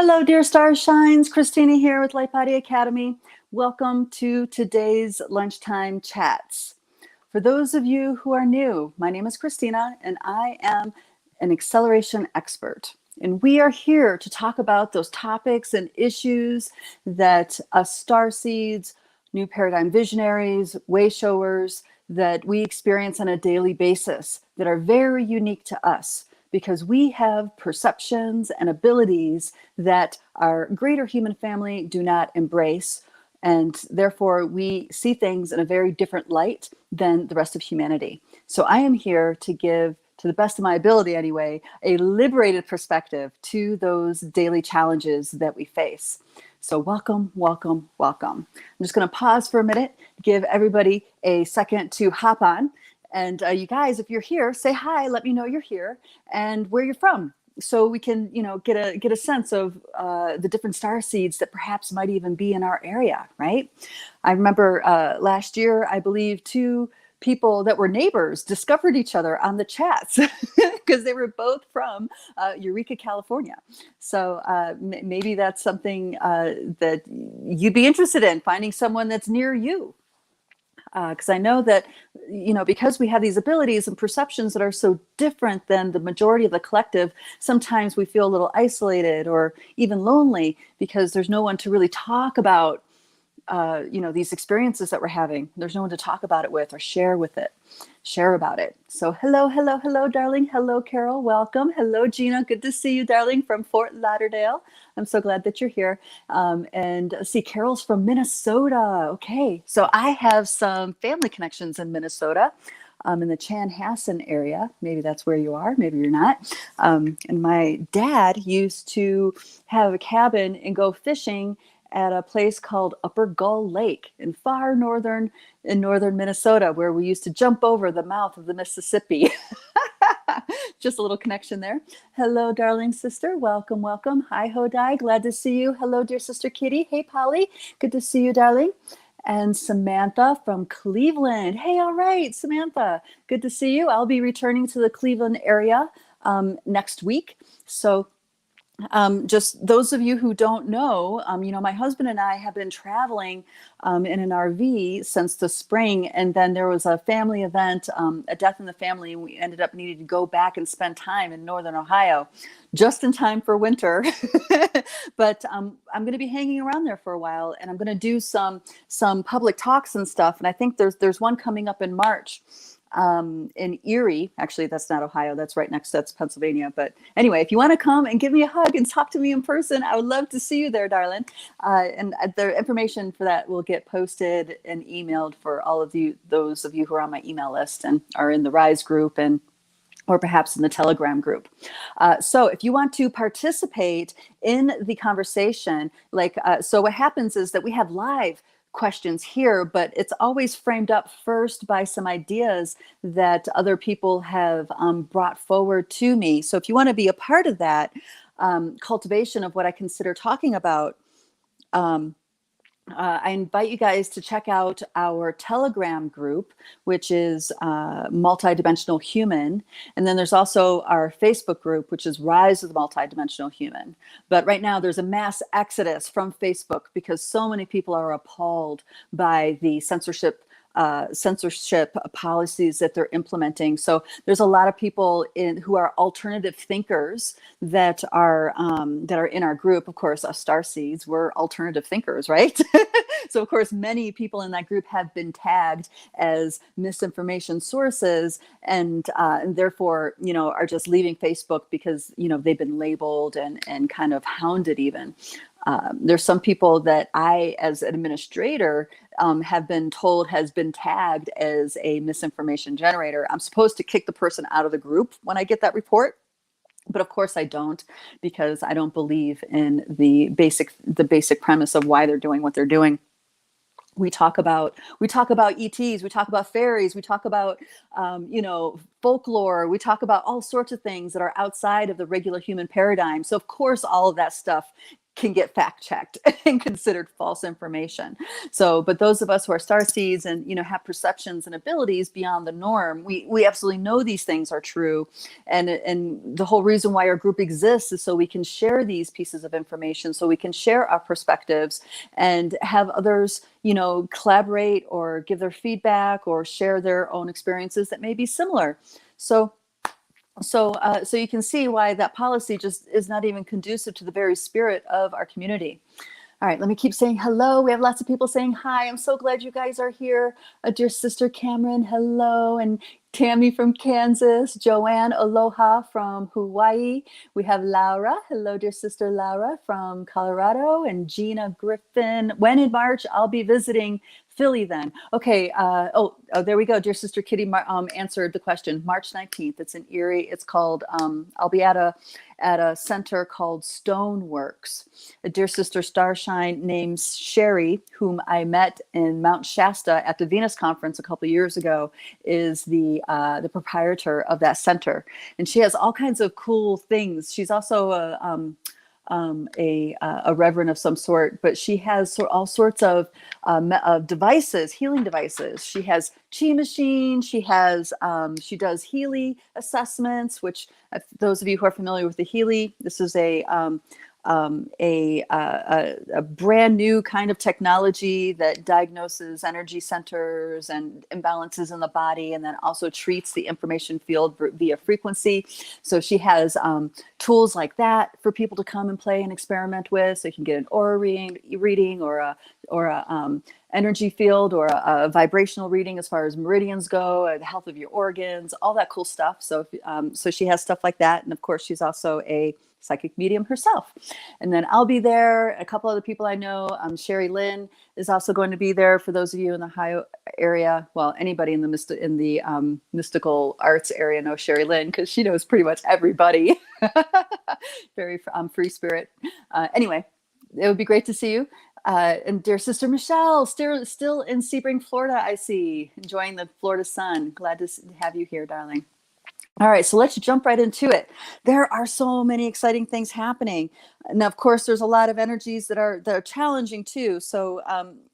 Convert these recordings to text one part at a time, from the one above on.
Hello, dear Starshines. Christina here with Light Body Academy. Welcome to today's lunchtime chats. For those of you who are new, my name is Christina and I am an acceleration expert. And we are here to talk about those topics and issues that us starseeds, new paradigm visionaries, way showers, that we experience on a daily basis that are very unique to us, because we have perceptions and abilities that our greater human family do not embrace. And therefore, we see things in a very different light than the rest of humanity. So I am here to give, to the best of my ability anyway, a liberated perspective to those daily challenges that we face. So welcome, welcome, welcome. I'm just going to pause for a minute, give everybody a second to hop on. And you guys, if you're here, say hi, let me know you're here and where you're from, so we can, get a sense of the different star seeds that perhaps might even be in our area, right? I remember last year, I believe, two people that were neighbors discovered each other on the chats because they were both from Eureka, California. So maybe that's something that you'd be interested in, finding someone that's near you. Because I know that, because we have these abilities and perceptions that are so different than the majority of the collective, sometimes we feel a little isolated or even lonely because there's no one to really talk about, these experiences that we're having. There's no one to talk about it with or share about it. So hello, hello, hello, darling. Hello, Carol. Welcome. Hello, Gina. Good to see you, darling, from Fort Lauderdale. I'm so glad that you're here. And see, Carol's from Minnesota. Okay. So I have some family connections in Minnesota, in the Chanhassen area. Maybe that's where you are. Maybe you're not. And my dad used to have a cabin and go fishing at a place called Upper Gull Lake in northern Minnesota, where we used to jump over the mouth of the Mississippi. Just a little connection there. Hello, darling sister. Welcome, welcome. Hi, Hodai. Glad to see you. Hello, dear sister Kitty. Hey, Polly. Good to see you, darling. And Samantha from Cleveland. Hey, all right, Samantha. Good to see you. I'll be returning to the Cleveland area next week. So just those of you who don't know, my husband and I have been traveling in an RV since the spring, and then there was a family event, a death in the family, and we ended up needing to go back and spend time in Northern Ohio, just in time for winter. But I'm going to be hanging around there for a while, and I'm going to do some public talks and stuff. And I think there's one coming up in March. In Erie. Actually, that's not Ohio. That's right next. That's Pennsylvania. But anyway, if you want to come and give me a hug and talk to me in person, I would love to see you there, darling. And the information for that will get posted and emailed for all of you, those of you who are on my email list and are in the Rise group or perhaps in the Telegram group. So if you want to participate in the conversation, so what happens is that we have live questions here, but it's always framed up first by some ideas that other people have brought forward to me. So if you want to be a part of that cultivation of what I consider talking about, I invite you guys to check out our Telegram group, which is Multidimensional Human. And then there's also our Facebook group, which is Rise of the Multidimensional Human. But right now there's a mass exodus from Facebook because so many people are appalled by the censorship policies that they're implementing. So there's a lot of people who are alternative thinkers that are in our group. Of course, us Starseeds, we're alternative thinkers, right? So of course, many people in that group have been tagged as misinformation sources, and therefore, are just leaving Facebook because they've been labeled and kind of hounded even. There's some people that I, as an administrator, have been told has been tagged as a misinformation generator. I'm supposed to kick the person out of the group when I get that report. But of course I don't, because I don't believe in the basic premise of why they're doing what they're doing. We talk about ETs, we talk about fairies, we talk about, folklore, we talk about all sorts of things that are outside of the regular human paradigm. So of course, all of that stuff can get fact checked and considered false information. So, but those of us who are starseeds and, you know, have perceptions and abilities beyond the norm, we absolutely know these things are true. And the whole reason why our group exists is so we can share these pieces of information, so we can share our perspectives and have others, you know, collaborate or give their feedback or share their own experiences that may be similar. So you can see why that policy just is not even conducive to the very spirit of our community. All right, let me keep saying hello. We have lots of people saying hi. I'm so glad you guys are here. Dear sister Cameron, hello. And Tammy from Kansas, Joanne, aloha from Hawaii. We have Laura. Hello, dear sister Laura from Colorado. And Gina Griffin. When in March, I'll be visiting Philly then. Okay. Oh, there we go. Dear sister Kitty answered the question. March 19th. It's in Erie. It's called, I'll be at a center called Stoneworks. A dear sister Starshine named Sherry, whom I met in Mount Shasta at the Venus conference a couple of years ago, is the proprietor of that center. And she has all kinds of cool things. She's also a reverend of some sort, but she has all sorts of devices, healing devices. She has chi machine. She does Healy assessments, which those of you who are familiar with the Healy, this is a brand new kind of technology that diagnoses energy centers and imbalances in the body, and then also treats the information field via frequency. So she has tools like that for people to come and play and experiment with. So you can get an aura reading or a energy field or a vibrational reading as far as meridians go, the health of your organs, all that cool stuff. So so she has stuff like that. And of course, she's also a psychic medium herself. And then I'll be there. A couple other people I know. Sherry Lynn is also going to be there. For those of you in the Ohio area, well, anybody in the mystical arts area knows Sherry Lynn because she knows pretty much everybody. Very free spirit. Anyway, it would be great to see you. And dear sister Michelle, still in Sebring, Florida, I see, enjoying the Florida sun. Glad to have you here, darling. All right, so let's jump right into it. There are so many exciting things happening. Now, of course, there's a lot of energies that are challenging too. So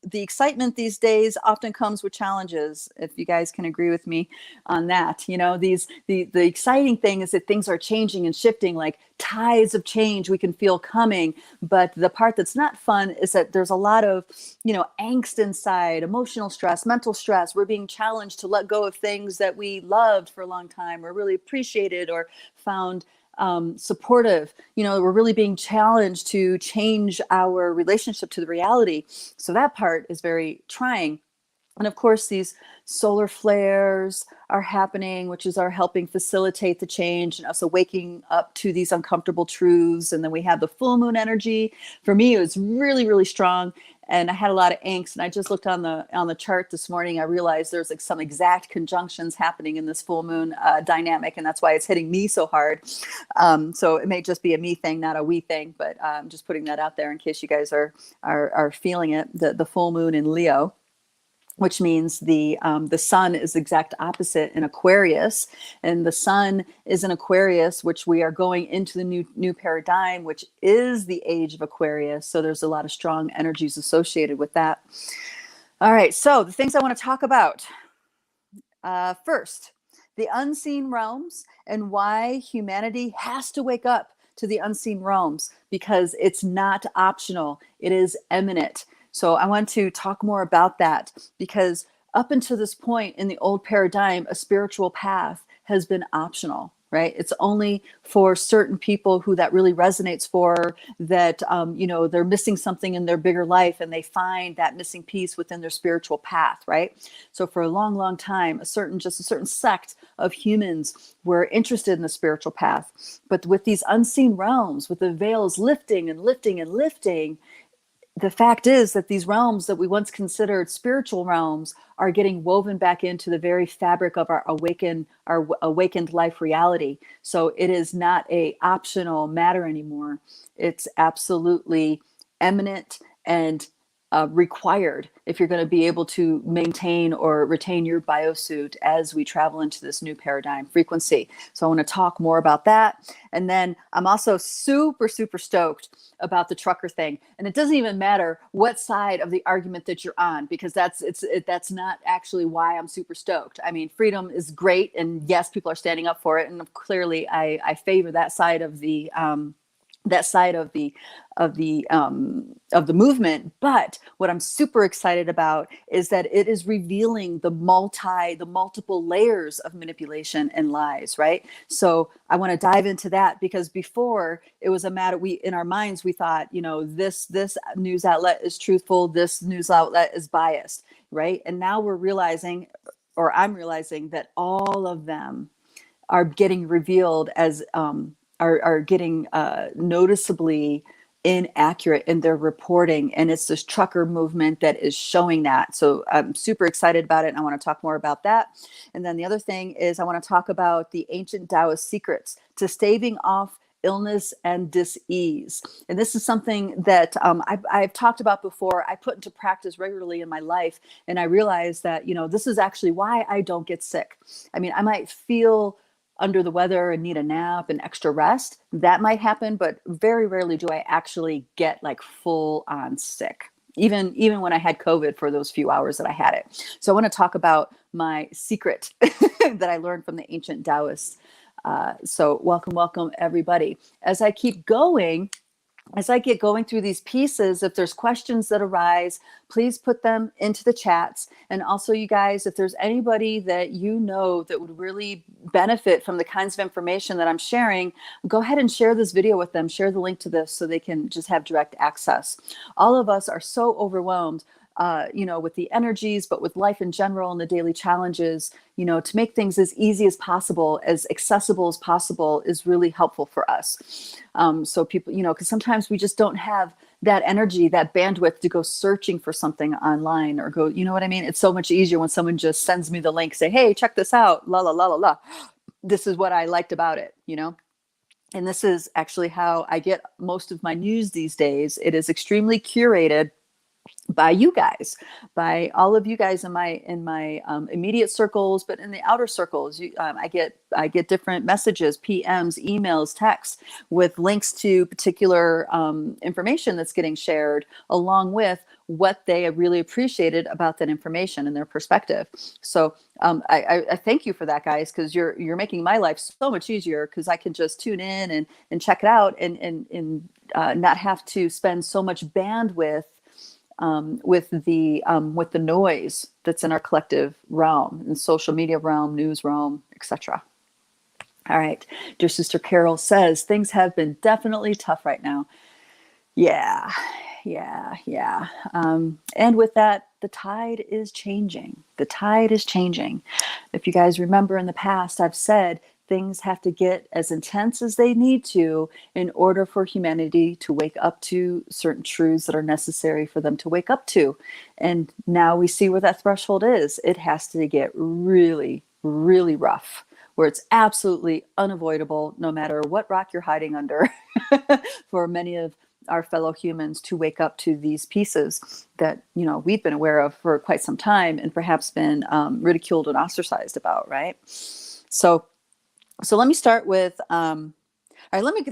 the excitement these days often comes with challenges, if you guys can agree with me on that. You know, the exciting thing is that things are changing and shifting, like tides of change we can feel coming. But the part that's not fun is that there's a lot of, you know, angst inside, emotional stress, mental stress. We're being challenged to let go of things that we loved for a long time or really appreciated or found supportive. You know, we're really being challenged to change our relationship to the reality. So that part is very trying. And of course, these solar flares are happening, which are helping facilitate the change and us waking up to these uncomfortable truths. And then we have the full moon energy. For me, it was really, really strong. And I had a lot of angst. And I just looked on the chart this morning. I realized there's like some exact conjunctions happening in this full moon dynamic. And that's why it's hitting me so hard. So it may just be a me thing, not a we thing. But I'm just putting that out there in case you guys are feeling it. The full moon in Leo, which means the sun is the exact opposite in Aquarius, and the sun is in Aquarius, which we are going into the new paradigm, which is the age of Aquarius. So there's a lot of strong energies associated with that. All right, so the things I want to talk about. First, the unseen realms and why humanity has to wake up to the unseen realms, because it's not optional. It is imminent. So I want to talk more about that, because up until this point in the old paradigm, a spiritual path has been optional, right? It's only for certain people who that really resonates for, that, you know, they're missing something in their bigger life and they find that missing piece within their spiritual path, right? So for a long, long time, a certain sect of humans were interested in the spiritual path. But with these unseen realms, with the veils lifting and lifting and lifting, the fact is that these realms that we once considered spiritual realms are getting woven back into the very fabric of our awakened life reality. So it is not a optional matter anymore. It's absolutely eminent and required if you're going to be able to maintain or retain your biosuit as we travel into this new paradigm frequency. So I want to talk more about that. And then I'm also super, super stoked about the trucker thing. And it doesn't even matter what side of the argument that you're on, because that's not actually why I'm super stoked. I mean, freedom is great. And yes, people are standing up for it. And clearly I favor that side of the, of the movement. But what I'm super excited about is that it is revealing the multiple layers of manipulation and lies, right? So I want to dive into that, because before it was a matter, in our minds, we thought, this news outlet is truthful, this news outlet is biased, right? And now we're realizing, or I'm realizing, that all of them are getting revealed as, are getting noticeably inaccurate in their reporting. And it's this trucker movement that is showing that. So I'm super excited about it. And I want to talk more about that. And then the other thing is I want to talk about the ancient Taoist secrets to staving off illness and dis-ease. And this is something that I've talked about before. I put into practice regularly in my life. And I realized that, this is actually why I don't get sick. I mean, I might feel under the weather and need a nap and extra rest. That might happen, but very rarely do I actually get like full on sick. Even when I had COVID for those few hours that I had it. So I want to talk about my secret that I learned from the ancient Taoists. So welcome everybody. As I get going through these pieces, if there's questions that arise, please put them into the chats. And also, you guys, if there's anybody that that would really benefit from the kinds of information that I'm sharing, go ahead and share this video with them. Share the link to this so they can just have direct access. All of us are so overwhelmed, with the energies, but with life in general and the daily challenges, to make things as easy as possible, as accessible as possible, is really helpful for us. So people, because sometimes we just don't have that energy, that bandwidth to go searching for something online or go, you know what I mean? It's so much easier when someone just sends me the link, say, hey, check this out, la, la, la, la, la. This is what I liked about it, And this is actually how I get most of my news these days. It is extremely curated by you guys, by all of you guys in my immediate circles, but in the outer circles, I get different messages, PMs, emails, texts with links to particular information that's getting shared, along with what they really appreciated about that information and their perspective. So I thank you for that, guys, because you're making my life so much easier, because I can just tune in and check it out and not have to spend so much bandwidth with the noise that's in our collective realm, in social media realm, news realm, etc. All right. Dear Sister Carol says, things have been definitely tough right now. Yeah. And with that, the tide is changing. The tide is changing. If you guys remember in the past, I've said things have to get as intense as they need to in order for humanity to wake up to certain truths that are necessary for them to wake up to. And now we see where that threshold is. It has to get really, really rough, where it's absolutely unavoidable, no matter what rock you're hiding under, for many of our fellow humans to wake up to these pieces that, we've been aware of for quite some time and perhaps been ridiculed and ostracized about, right? So let me start with, all right, let me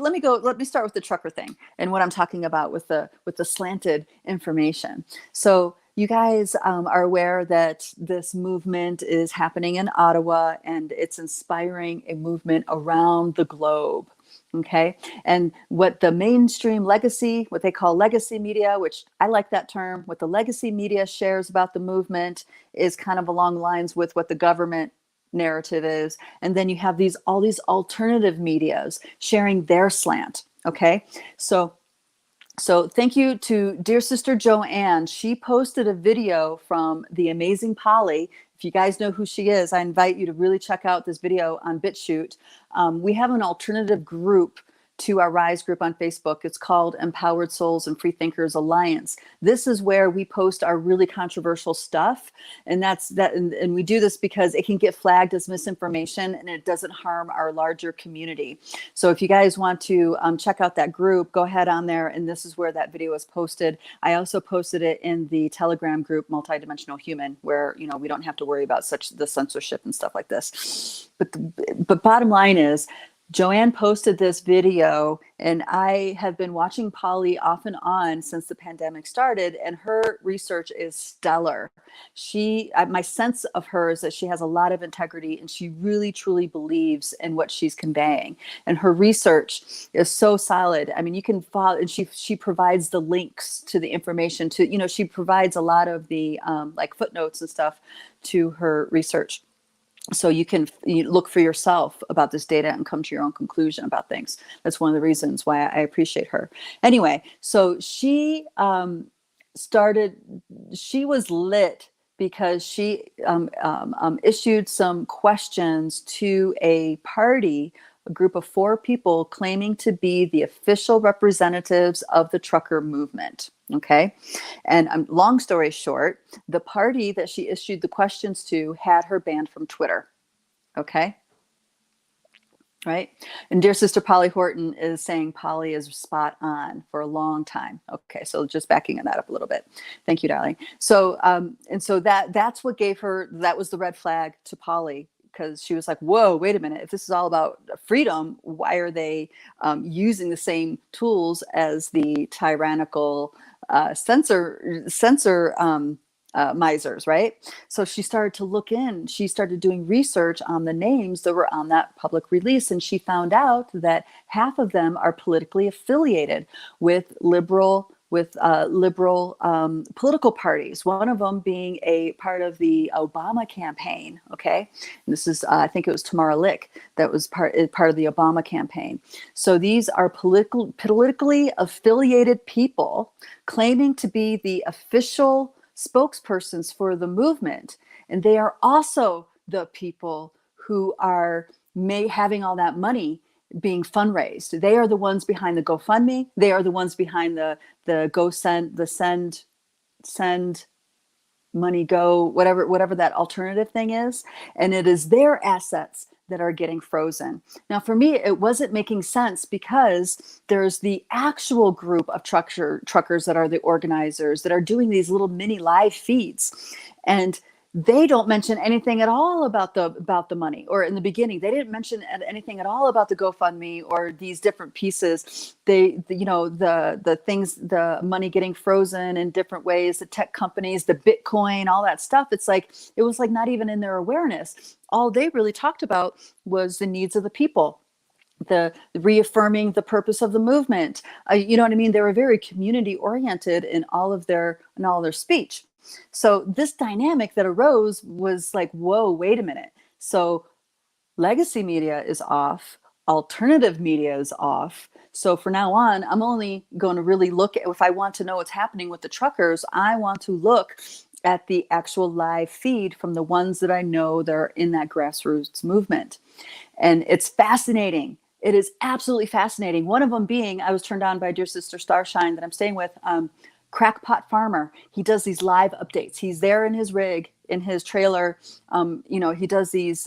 start with the trucker thing and what I'm talking about with the slanted information. So you guys are aware that this movement is happening in Ottawa, and it's inspiring a movement around the globe. Okay. And what the mainstream legacy, what they call legacy media, which I like that term, what the legacy media shares about the movement is kind of along lines with what the government narrative is. And then you have all these alternative medias sharing their slant. Okay. So thank you to dear Sister Joanne. She posted a video from the amazing Polly. If you guys know who she is, I invite you to really check out this video on BitChute. We have an alternative group to our Rise group on Facebook. It's called Empowered Souls and Free Thinkers Alliance. This is where we post our really controversial stuff. And and we do this because it can get flagged as misinformation and it doesn't harm our larger community. So if you guys want to check out that group, go ahead on there. And this is where that video is posted. I also posted it in the Telegram group, Multidimensional Human, where, we don't have to worry about the censorship and stuff like this. But bottom line is, Joanne posted this video, and I have been watching Polly off and on since the pandemic started, and her research is stellar. My sense of her is that she has a lot of integrity, and she really, truly believes in what she's conveying. And her research is so solid. I mean, you can follow, and she provides the links to the information she provides a lot of the like footnotes and stuff to her research. So you can look for yourself about this data and come to your own conclusion about things. That's one of the reasons why I appreciate her. Anyway, so she was lit because she issued some questions to a group of 4 people claiming to be the official representatives of the trucker movement. Okay. And long story short, the party that she issued the questions to had her banned from Twitter. Okay. Right. And dear sister Polly Horton is saying Polly is spot on for a long time. Okay. So just backing that up a little bit. Thank you, darling. So, and so that's what that was the red flag to Polly. Because she was like, whoa, wait a minute. If this is all about freedom, why are they using the same tools as the tyrannical censor misers, right? So she started to look in. She started doing research on the names that were on that public release. And she found out that half of them are politically affiliated with liberal political parties, one of them being a part of the Obama campaign. Okay. And this is, I think it was Tamara Lick that was part of the Obama campaign. So these are politically affiliated people claiming to be the official spokespersons for the movement. And they are also the people who are having all that money being fundraised. They are the ones behind the GoFundMe. They are the ones behind the send money go, whatever that alternative thing is. And it is their assets that are getting frozen. Now, for me, it wasn't making sense because there's the actual group of truckers that are the organizers that are doing these little mini live feeds. And they don't mention anything at all about the money, or in the beginning, they didn't mention anything at all about the GoFundMe or these different pieces. The things, the money getting frozen in different ways, the tech companies, the Bitcoin, all that stuff. It was like not even in their awareness. All they really talked about was the needs of the people, the reaffirming the purpose of the movement. You know what I mean? They were very community oriented in all their speech. So this dynamic that arose was like, whoa, wait a minute. So legacy media is off. Alternative media is off. So from now on, I'm only going to really look at, if I want to know what's happening with the truckers, I want to look at the actual live feed from the ones that I know that are in that grassroots movement. And it's fascinating. It is absolutely fascinating. One of them being, I was turned on by dear sister Starshine that I'm staying with, Crackpot Farmer. He does these live updates. He's there in his rig, in his trailer. He does these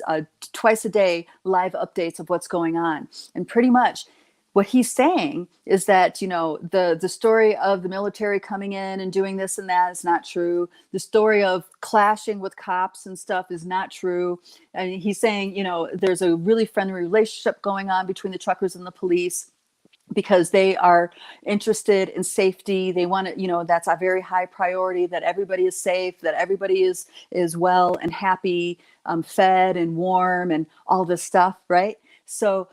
twice a day live updates of what's going on. And pretty much what he's saying is that, the story of the military coming in and doing this and that is not true. The story of clashing with cops and stuff is not true. And he's saying, there's a really friendly relationship going on between the truckers and the police, because they are interested in safety. They want to, that's a very high priority, that everybody is safe, that everybody is well and happy, fed and warm and all this stuff, right? So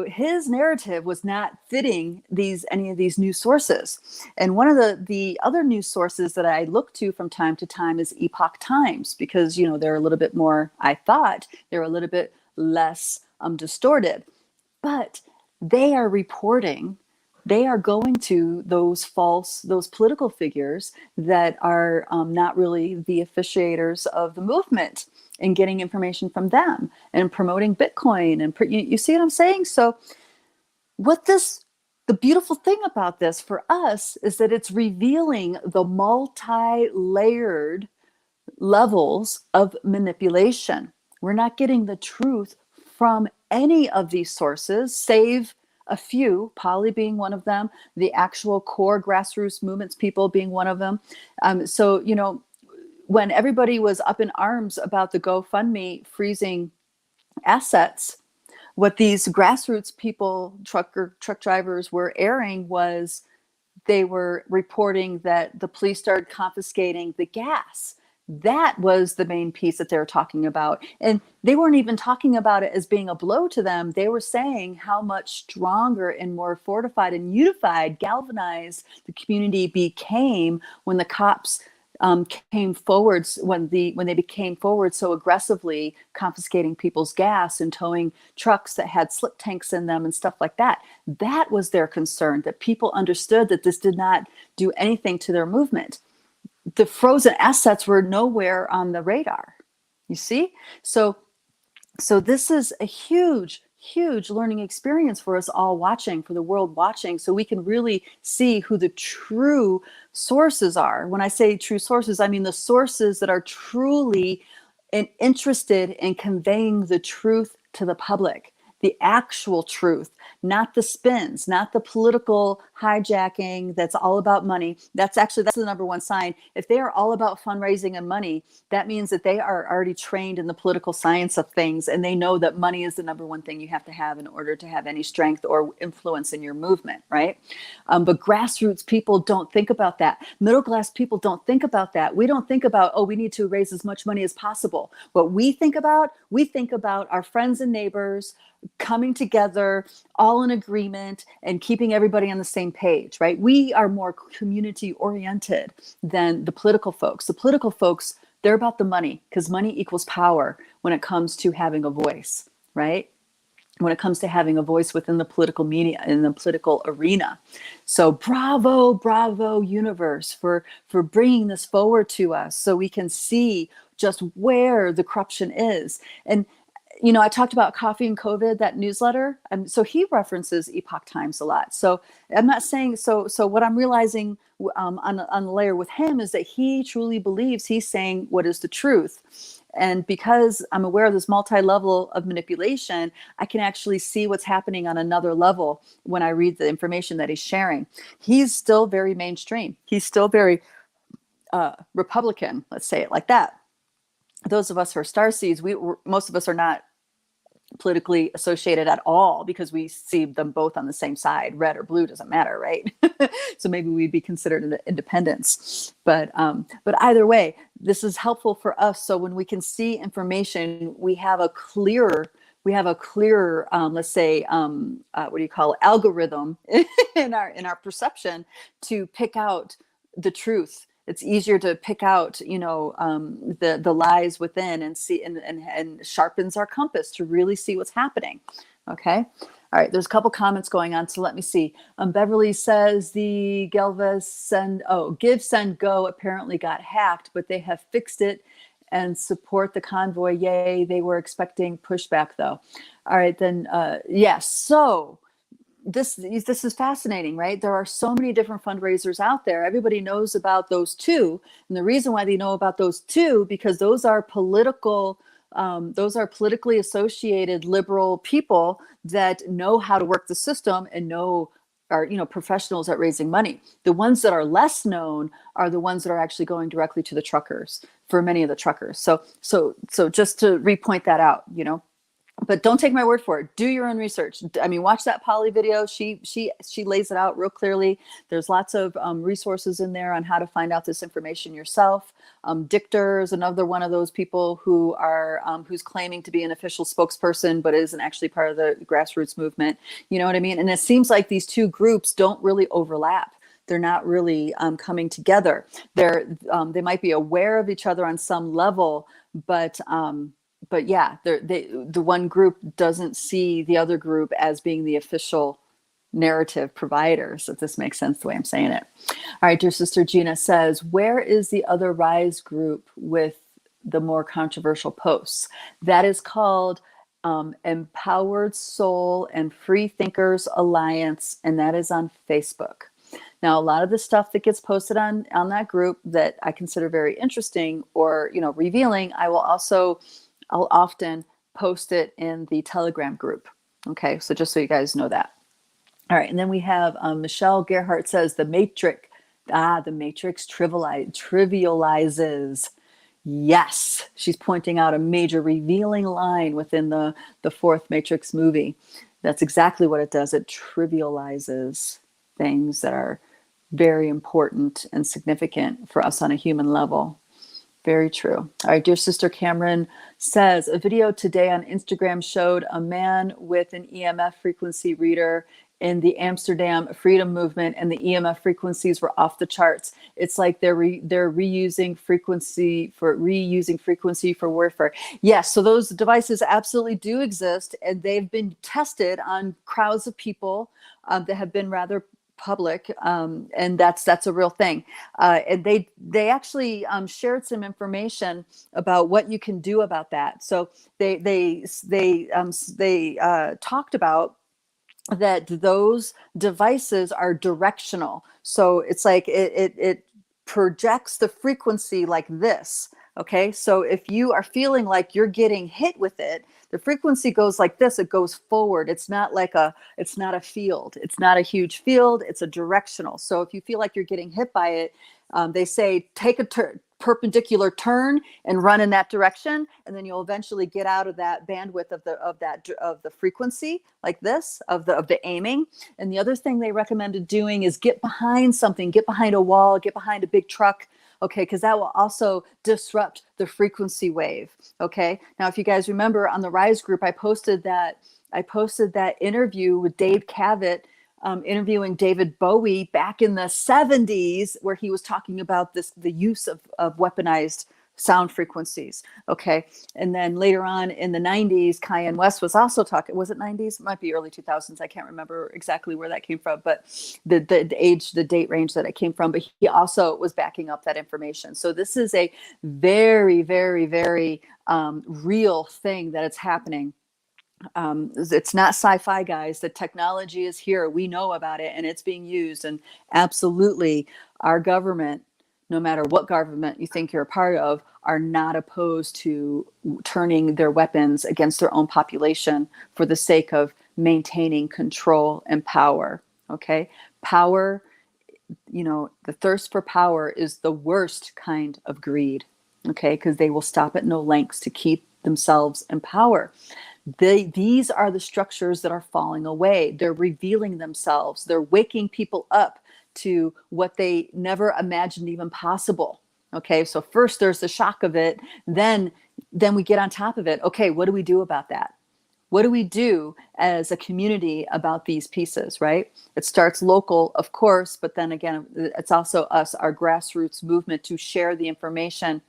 his narrative was not fitting any of these news sources. And one of the other news sources that I look to from time to time is Epoch Times, because, they're a little bit more, I thought, they're a little bit less distorted. But they are reporting, they are going to those political figures that are not really the officiators of the movement, and getting information from them and promoting Bitcoin. And you see what I'm saying? So The beautiful thing about this for us is that it's revealing the multi-layered levels of manipulation. We're not getting the truth from any of these sources, save a few, Poly being one of them, the actual core grassroots movements people being one of them. So, when everybody was up in arms about the GoFundMe freezing assets, what these grassroots people, truck drivers, were airing was they were reporting that the police started confiscating the gas. That was the main piece that they were talking about. And they weren't even talking about it as being a blow to them. They were saying how much stronger and more fortified and unified, galvanized the community became when the cops came forward, when they became forward so aggressively, confiscating people's gas and towing trucks that had slip tanks in them and stuff like that. That was their concern, that people understood that this did not do anything to their movement. The frozen assets were nowhere on the radar. You see? So this is a huge learning experience for us all watching, for the world watching, so we can really see who the true sources are. When I say true sources, I mean the sources that are truly interested in conveying the truth to the public, the actual truth, not the spins, not the political hijacking that's all about money. That's the number one sign. If they are all about fundraising and money, that means that they are already trained in the political science of things, and they know that money is the number one thing you have to have in order to have any strength or influence in your movement, right? But grassroots people don't think about that. Middle class people don't think about that. We don't think about, oh, we need to raise as much money as possible. What we think about our friends and neighbors coming together, all in agreement, and keeping everybody on the same page, right? We are more community oriented than the political folks. The political folks, they're about the money, because money equals power when it comes to having a voice, right? When it comes to having a voice within the political media, in the political arena. So bravo universe for bringing this forward to us so we can see just where the corruption is. And I talked about Coffee and COVID, that newsletter. So he references Epoch Times a lot. So I'm not saying, so what I'm realizing on the layer with him is that he truly believes he's saying what is the truth. And because I'm aware of this multi-level of manipulation, I can actually see what's happening on another level when I read the information that he's sharing. He's still very mainstream. He's still very Republican, let's say it like that. Those of us who are starseeds, most of us are not politically associated at all, because we see them both on the same side. Red or blue doesn't matter, right? So maybe we'd be considered independents. But either way, this is helpful for us. So when we can see information, we have a clearer, let's say, algorithm in our perception to pick out the truth. It's easier to pick out, the lies within and see and sharpens our compass to really see what's happening. Okay. All right. There's a couple comments going on. So let me see. Beverly says the Give, Send, Go apparently got hacked, but they have fixed it and support the convoy. Yay. They were expecting pushback though. All right. Then, yes. So this is fascinating, right? There are so many different fundraisers out there. Everybody knows about those two. And the reason why they know about those two, because those are politically associated liberal people that know how to work the system and are professionals at raising money. The ones that are less known are the ones that are actually going directly to the truckers, for many of the truckers. So just to repoint that out, but don't take my word for it. Do your own research. I mean, watch that Polly video. She lays it out real clearly. There's lots of resources in there on how to find out this information yourself. Dictor is another one of those people who are who's claiming to be an official spokesperson, but isn't actually part of the grassroots movement. You know what I mean? And it seems like these two groups don't really overlap. They're not really coming together. They might be aware of each other on some level, but yeah, the one group doesn't see the other group as being the official narrative providers, if this makes sense the way I'm saying it. All right, dear sister Gina says, where is the other Rise group with the more controversial posts? That is called Empowered Soul and Free Thinkers Alliance, and that is on Facebook. Now, a lot of the stuff that gets posted on that group that I consider very interesting or, revealing, I'll often post it in the Telegram group. Okay, so just so you guys know that. All right, and then we have Michelle Gerhardt says the Matrix trivializes. Yes, she's pointing out a major revealing line within the fourth Matrix movie. That's exactly what it does. It trivializes things that are very important and significant for us on a human level. Very true. All right, dear sister Cameron says, a video today on Instagram showed a man with an EMF frequency reader in the Amsterdam freedom movement, and the EMF frequencies were off the charts. It's like they're reusing frequency for warfare. Yes, so those devices absolutely do exist, and they've been tested on crowds of people that have been rather public, and that's a real thing. And they actually shared some information about what you can do about that. So they talked about that those devices are directional. So it's like it projects the frequency like this. Okay, so if you are feeling like you're getting hit with it, the frequency goes like this. It goes forward. It's not a field. It's not a huge field. It's a directional. So if you feel like you're getting hit by it, they say take a perpendicular turn and run in that direction, and then you'll eventually get out of that bandwidth of the frequency like this of the aiming. And the other thing they recommended doing is get behind something, get behind a wall, get behind a big truck. Okay, because that will also disrupt the frequency wave. Okay, now if you guys remember on the Rise group, I posted that interview with Dave Cavett, interviewing David Bowie back in the 70s, where he was talking about the use of weaponized sound frequencies. Okay, and then later on in the 90s, Kanye West was also talking. Was it 90s? It might be early 2000s. I can't remember exactly where that came from, but the date range that it came from. But he also was backing up that information. So this is a very, very, very real thing that it's happening. It's not sci-fi, guys. The technology is here. We know about it, and it's being used. And absolutely, our government, no matter what government you think you're a part of, are not opposed to turning their weapons against their own population for the sake of maintaining control and power. Okay? Power, the thirst for power is the worst kind of greed. Okay? Because they will stop at no lengths to keep themselves in power. These are the structures that are falling away. They're revealing themselves. They're waking people up to what they never imagined even possible. Okay, so first there's the shock of it, then we get on top of it. Okay, what do we do about that? What do we do as a community about these pieces, right? It starts local, of course, but then again, it's also us, our grassroots movement, to share the information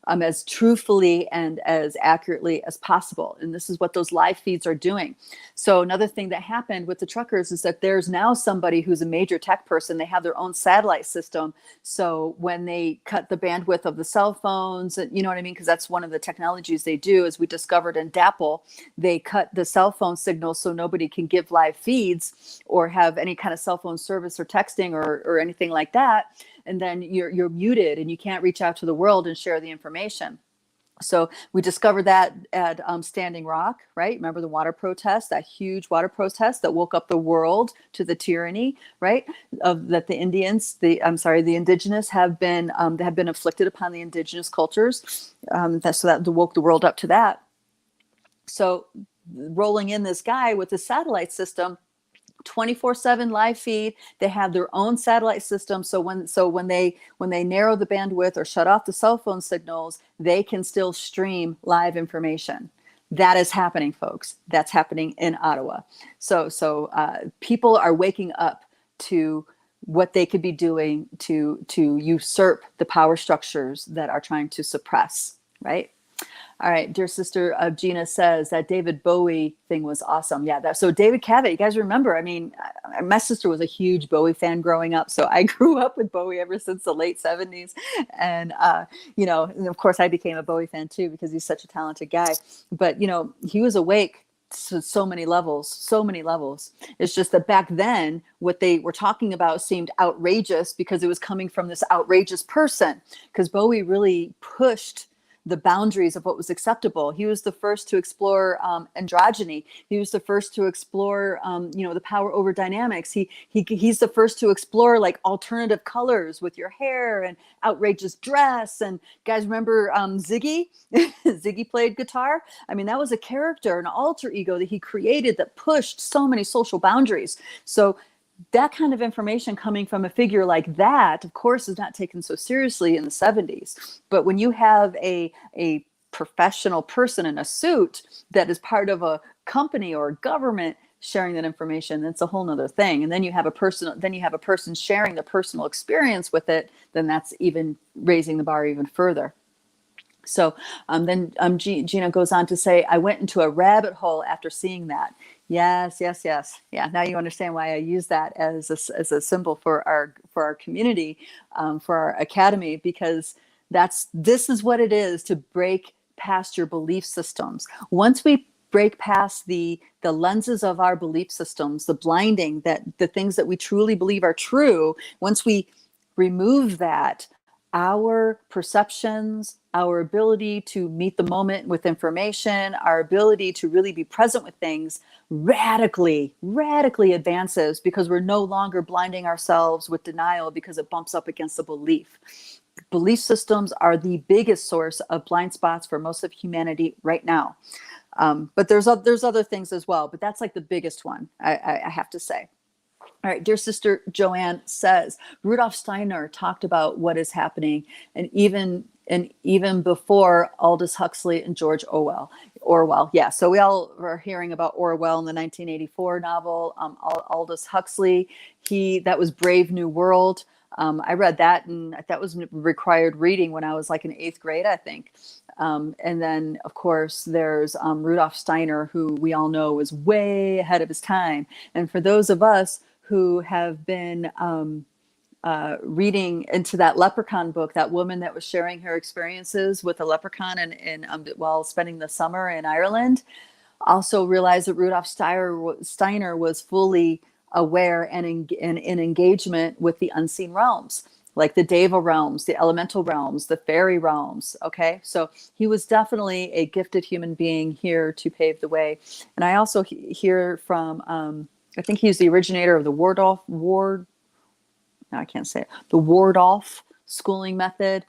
as truthfully and as accurately as possible. And this is what those live feeds are doing. So another thing that happened with the truckers is that there's now somebody who's a major tech person. They have their own satellite system. So when they cut the bandwidth of the cell phones, you know what I mean? Because that's one of the technologies they do, as we discovered in DAPL, they cut the cell phone signal so nobody can give live feeds or have any kind of cell phone service or texting or anything like that. And then you're muted and you can't reach out to the world and share the information. So we discovered that at Standing Rock, right? Remember the water protest, that huge water protest that woke up the world to the tyranny, right? That the indigenous have been inflicted upon the indigenous cultures. That woke the world up to that. So rolling in this guy with the satellite system, 24/7 live feed. They have their own satellite system. So when they narrow the bandwidth or shut off the cell phone signals, they can still stream live information. That is happening, folks. That's happening in Ottawa. So people are waking up to what they could be doing to usurp the power structures that are trying to suppress, right? All right, dear sister Gina says that David Bowie thing was awesome. Yeah, so David Cavett, you guys remember? I mean, my sister was a huge Bowie fan growing up, so I grew up with Bowie ever since the late '70s, and and of course I became a Bowie fan too because he's such a talented guy. But he was awake to so many levels, so many levels. It's just that back then, what they were talking about seemed outrageous because it was coming from this outrageous person. Because Bowie really pushed the boundaries of what was acceptable. He was the first to explore androgyny. He was the first to explore, the power over dynamics. He's the first to explore like alternative colors with your hair and outrageous dress. And guys, remember Ziggy? Ziggy played guitar. I mean, that was a character, an alter ego that he created that pushed so many social boundaries. So that kind of information coming from a figure like that, of course, is not taken so seriously in the '70s. But when you have a professional person in a suit that is part of a company or a government sharing that information, that's a whole nother thing. And then you have a person sharing the personal experience with it, then that's even raising the bar even further. So then Gina goes on to say, I went into a rabbit hole after seeing that. Yes. Yeah. Now you understand why I use that as a symbol for our community, for our academy, because this is what it is to break past your belief systems. Once we break past the lenses of our belief systems, the blinding, that the things that we truly believe are true, once we remove that, our perceptions, our ability to meet the moment with information, our ability to really be present with things radically advances, because we're no longer blinding ourselves with denial because it bumps up against a belief. Belief systems are the biggest source of blind spots for most of humanity right now. But there's other things as well, but that's like the biggest one, I have to say. All right, dear sister Joanne says, Rudolf Steiner talked about what is happening, and even before Aldous Huxley and George Orwell. Yeah, so we all are hearing about Orwell in the 1984 novel. Aldous Huxley, that was Brave New World. I read that, and that was required reading when I was like in 8th grade, I think. And then, of course, there's Rudolf Steiner, who we all know was way ahead of his time. And for those of us who have been reading into that leprechaun book, that woman that was sharing her experiences with a leprechaun while spending the summer in Ireland, also realized that Rudolf Steiner was fully aware and in engagement with the unseen realms, like the Deva realms, the elemental realms, the fairy realms. Okay, so he was definitely a gifted human being here to pave the way. And I also hear from I think he's the originator of the the Wardolph schooling method.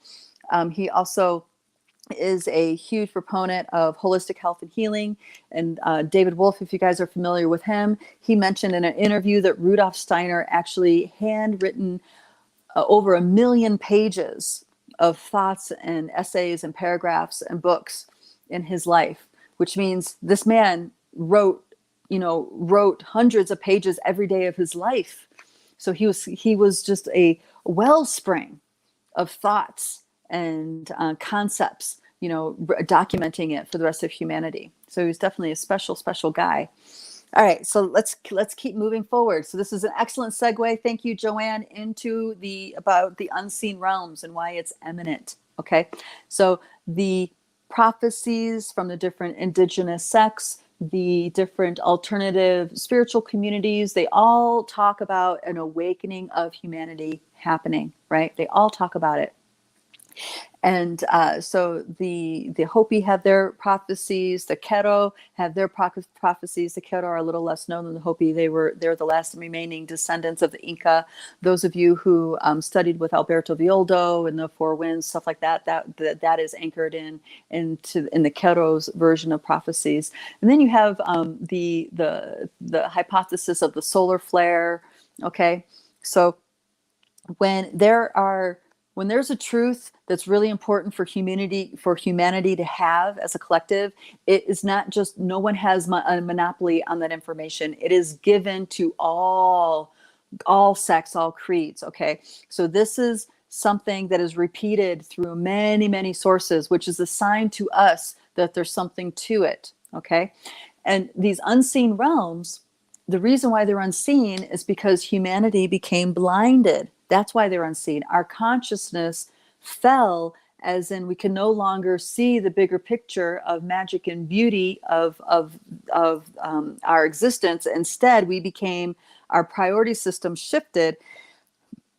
He also is a huge proponent of holistic health and healing. And David Wolf, if you guys are familiar with him, he mentioned in an interview that Rudolf Steiner actually handwritten over 1 million pages of thoughts and essays and paragraphs and books in his life, which means this man wrote hundreds of pages every day of his life. So he was just a wellspring of thoughts and concepts, documenting it for the rest of humanity. So he was definitely a special guy. All right, so let's keep moving forward. So this is an excellent segue. Thank you, Joanne, into about the unseen realms and why it's imminent. Okay, so the prophecies from the different indigenous sects, the different alternative spiritual communities, they all talk about an awakening of humanity happening, right? They all talk about it. And so the Hopi have their prophecies, the Q'ero have their prophecies. The Q'ero are a little less known than the Hopi. They're the last remaining descendants of the Inca. Those of you who studied with Alberto Villoldo and the Four Winds, stuff like that is anchored in the Q'ero's version of prophecies. And then you have the hypothesis of the solar flare. Okay, so when there's a truth that's really important for humanity to have as a collective, it is not just, no one has a monopoly on that information. It is given to all sects, all creeds. Okay, so this is something that is repeated through many sources, which is a sign to us that there's something to it. Okay. And these unseen realms, the reason why they're unseen is because humanity became blinded. That's why they're unseen. Our consciousness fell, as in we can no longer see the bigger picture of magic and beauty of our existence. Instead, our priority system shifted,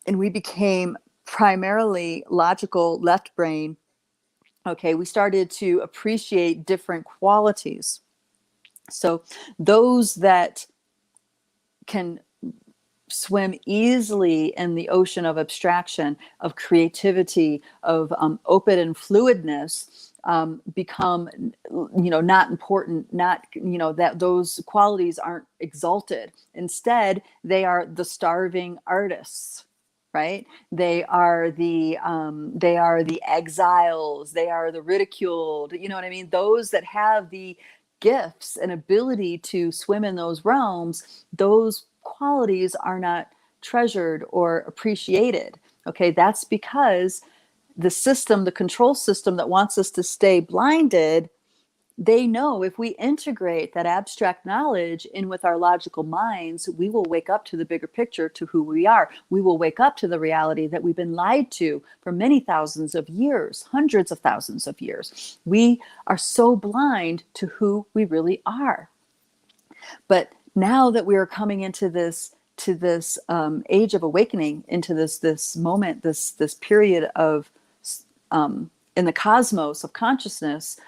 and we became primarily logical left brain. Okay, we started to appreciate different qualities. So those that can swim easily in the ocean of abstraction, of creativity, of open and fluidness, become, not important, not, that those qualities aren't exalted. Instead, they are the starving artists, right? They are the exiles. They are the ridiculed. You know what I mean? Those that have the gifts and ability to swim in those realms, those qualities are not treasured or appreciated. Okay, that's because the control system that wants us to stay blinded, they know if we integrate that abstract knowledge in with our logical minds, we will wake up to the bigger picture, to who we are. We will wake up to the reality that we've been lied to for many thousands of years, hundreds of thousands of years. We are so blind to who we really are. But now that we are coming into this age of awakening, into this moment, this period of in the cosmos of consciousness,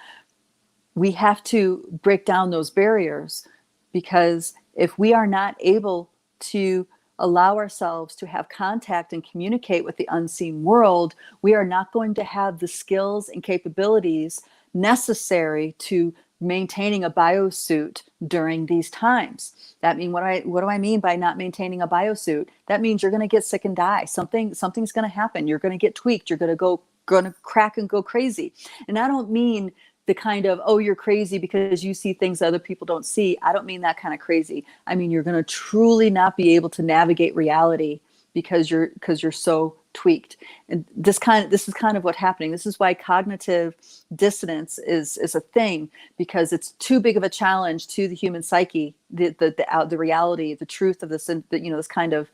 we have to break down those barriers, because if we are not able to allow ourselves to have contact and communicate with the unseen world, we are not going to have the skills and capabilities necessary to maintaining a biosuit during these times. That means, what do I mean by not maintaining a biosuit? That means you're going to get sick and die. Something's going to happen. You're going to get tweaked. You're going to crack and go crazy. And I don't mean the kind of, oh, you're crazy because you see things other people don't see. I don't mean that kind of crazy. I mean, you're going to truly not be able to navigate reality because you're so tweaked. And this is kind of what's happening. This is why cognitive dissonance is a thing, because it's too big of a challenge to the human psyche, the reality, the truth of this, this kind of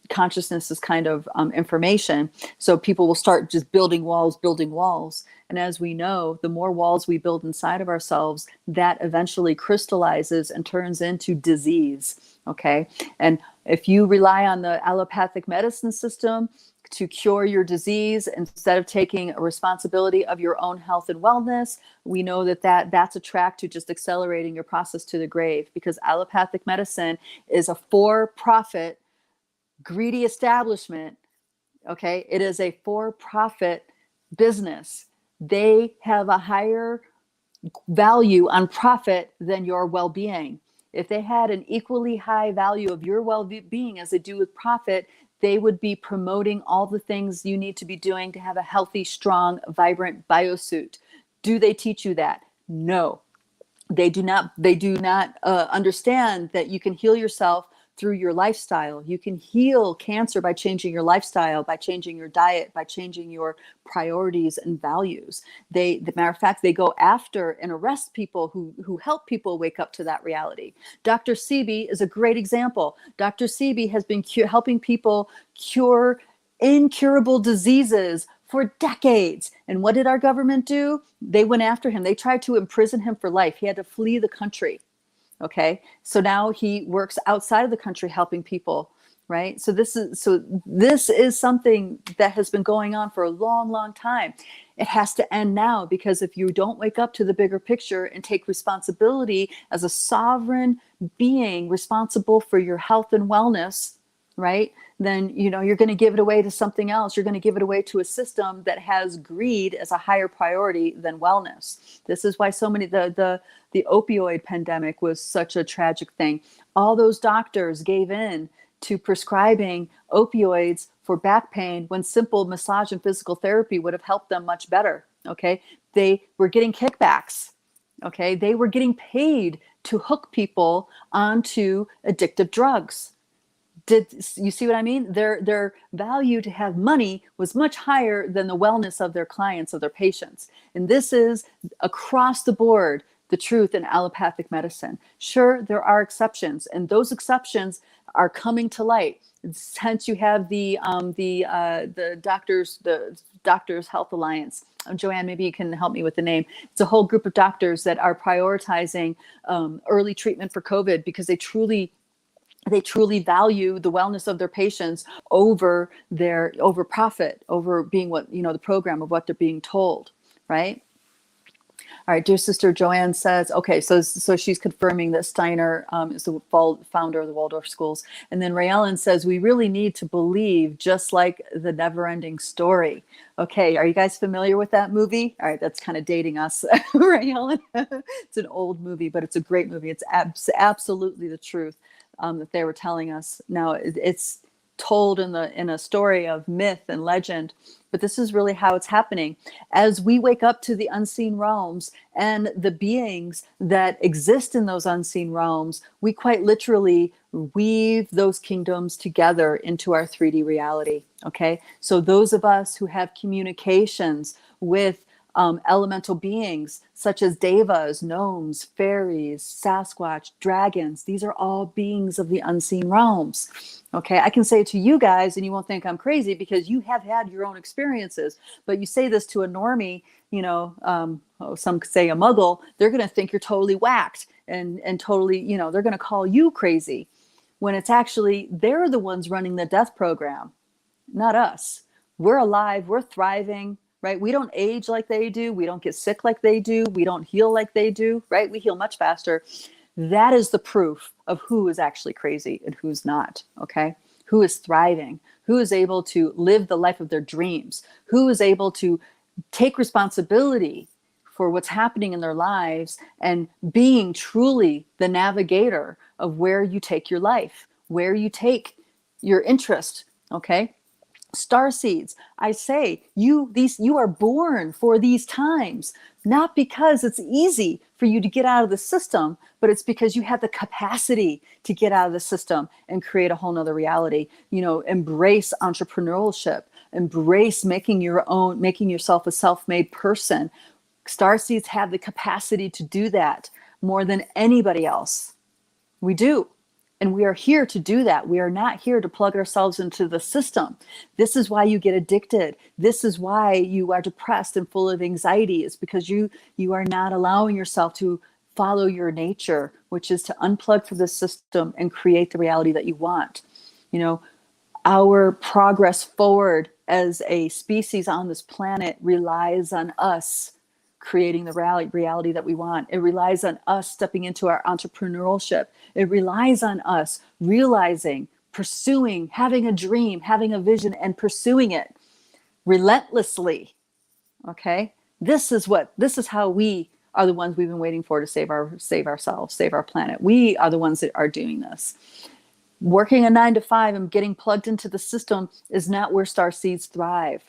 consciousness, this kind of information. So people will start just building walls. And as we know, the more walls we build inside of ourselves, that eventually crystallizes and turns into disease. Okay. And if you rely on the allopathic medicine system to cure your disease instead of taking a responsibility of your own health and wellness, we know that's a track to just accelerating your process to the grave, because allopathic medicine is a for-profit, greedy establishment. Okay. It is a for-profit business. They have a higher value on profit than your well-being. If they had an equally high value of your well-being as they do with profit, they would be promoting all the things you need to be doing to have a healthy, strong, vibrant biosuit. Do they teach you that? No, they do not. They do not understand that you can heal yourself through your lifestyle. You can heal cancer by changing your lifestyle, by changing your diet, by changing your priorities and values. The matter of fact, they go after and arrest people who help people wake up to that reality. Dr. Sebi is a great example. Dr. Sebi has been helping people cure incurable diseases for decades. And what did our government do? They went after him. They tried to imprison him for life. He had to flee the country. Okay. So now he works outside of the country helping people, right? So this is something that has been going on for a long, long time. It has to end now, because if you don't wake up to the bigger picture and take responsibility as a sovereign being responsible for your health and wellness, right, then you're going to give it away to something else. You're going to give it away to a system that has greed as a higher priority than wellness. This is why so many the opioid pandemic was such a tragic thing. All those doctors gave in to prescribing opioids for back pain when simple massage and physical therapy would have helped them much better. Okay, they were getting kickbacks. Okay, they were getting paid to hook people onto addictive drugs. Did you see what I mean? Their value to have money was much higher than the wellness of their clients, of their patients. And this is across the board the truth in allopathic medicine. Sure, there are exceptions, and those exceptions are coming to light. Hence, you have the Doctors Health Alliance. Joanne, maybe you can help me with the name. It's a whole group of doctors that are prioritizing early treatment for COVID because they truly value the wellness of their patients over profit, over being the program of what they're being told, right? All right, dear sister Joanne says, okay, so she's confirming that Steiner is the founder of the Waldorf schools. And then Ray Allen says, we really need to believe, just like the never-ending story. Okay, are you guys familiar with that movie? All right, that's kind of dating us, Ray Allen. It's an old movie, but it's a great movie. It's absolutely the truth that they were telling us. Now, it's told in a story of myth and legend, but this is really how it's happening. As we wake up to the unseen realms and the beings that exist in those unseen realms, we quite literally weave those kingdoms together into our 3D reality. Okay, so those of us who have communications with elemental beings such as devas, gnomes, fairies, Sasquatch, dragons, these are all beings of the unseen realms. Okay, I can say it to you guys and you won't think I'm crazy because you have had your own experiences, but you say this to a normie, some could say a muggle, they're going to think you're totally whacked and totally, they're going to call you crazy when it's actually, they're the ones running the death program, not us. We're alive, we're thriving, right? We don't age like they do. We don't get sick like they do. We don't heal like they do, right? We heal much faster. That is the proof of who is actually crazy and who's not, okay? Who is thriving, who is able to live the life of their dreams, who is able to take responsibility for what's happening in their lives and being truly the navigator of where you take your life, where you take your interest, okay? Starseeds, I say, you are born for these times, not because it's easy for you to get out of the system, but it's because you have the capacity to get out of the system and create a whole nother reality. Embrace entrepreneurship, embrace making yourself a self-made person. Starseeds have the capacity to do that more than anybody else. We do. And we are here to do that. We are not here to plug ourselves into the system. This is why you get addicted. This is why you are depressed and full of anxiety. It's because you are not allowing yourself to follow your nature, which is to unplug from the system and create the reality that you want. Our progress forward as a species on this planet relies on us creating the reality that we want. It relies on us stepping into our entrepreneurship. It relies on us realizing, pursuing, having a dream, having a vision, and pursuing it relentlessly. Okay? This is how we are the ones we've been waiting for to save ourselves, save our planet. We are the ones that are doing this. Working a 9-to-5 and getting plugged into the system is not where Starseeds thrive.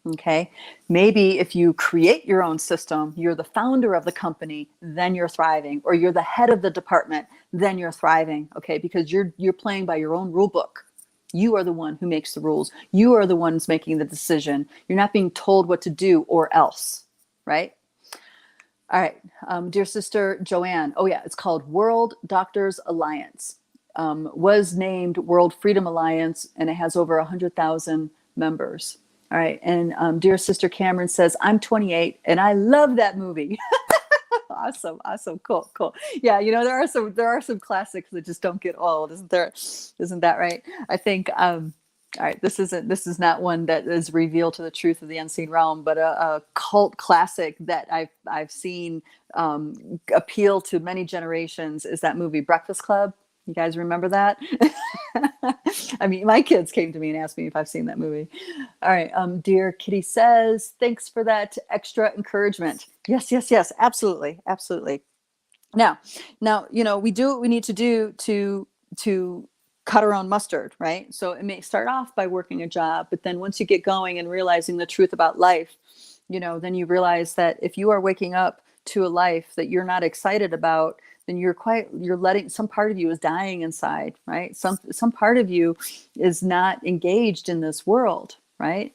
Okay, maybe if you create your own system, you're the founder of the company, then you're thriving, or you're the head of the department, then you're thriving. Okay, because you're playing by your own rule book. You are the one who makes the rules. You are the ones making the decision. You're not being told what to do or else, right? All right, dear sister Joanne. Oh yeah, it's called World Doctors Alliance. Was named World Freedom Alliance, and it has over 100,000 members. All right. And dear sister Cameron says, I'm 28 and I love that movie. Awesome. Cool. Yeah. There are some classics that just don't get old. Isn't there? Isn't that right? I think, all right, this is not one that is revealed to the truth of the unseen realm, but a cult classic that I've seen appeal to many generations is that movie Breakfast Club. You guys remember that? I mean, my kids came to me and asked me if I've seen that movie. All right. Dear Kitty says, thanks for that extra encouragement. Yes, absolutely. Now, we do what we need to do to cut our own mustard, right? So it may start off by working a job, but then once you get going and realizing the truth about life, then you realize that if you are waking up to a life that you're not excited about, then you're letting, some part of you is dying inside, right? Some part of you is not engaged in this world, right?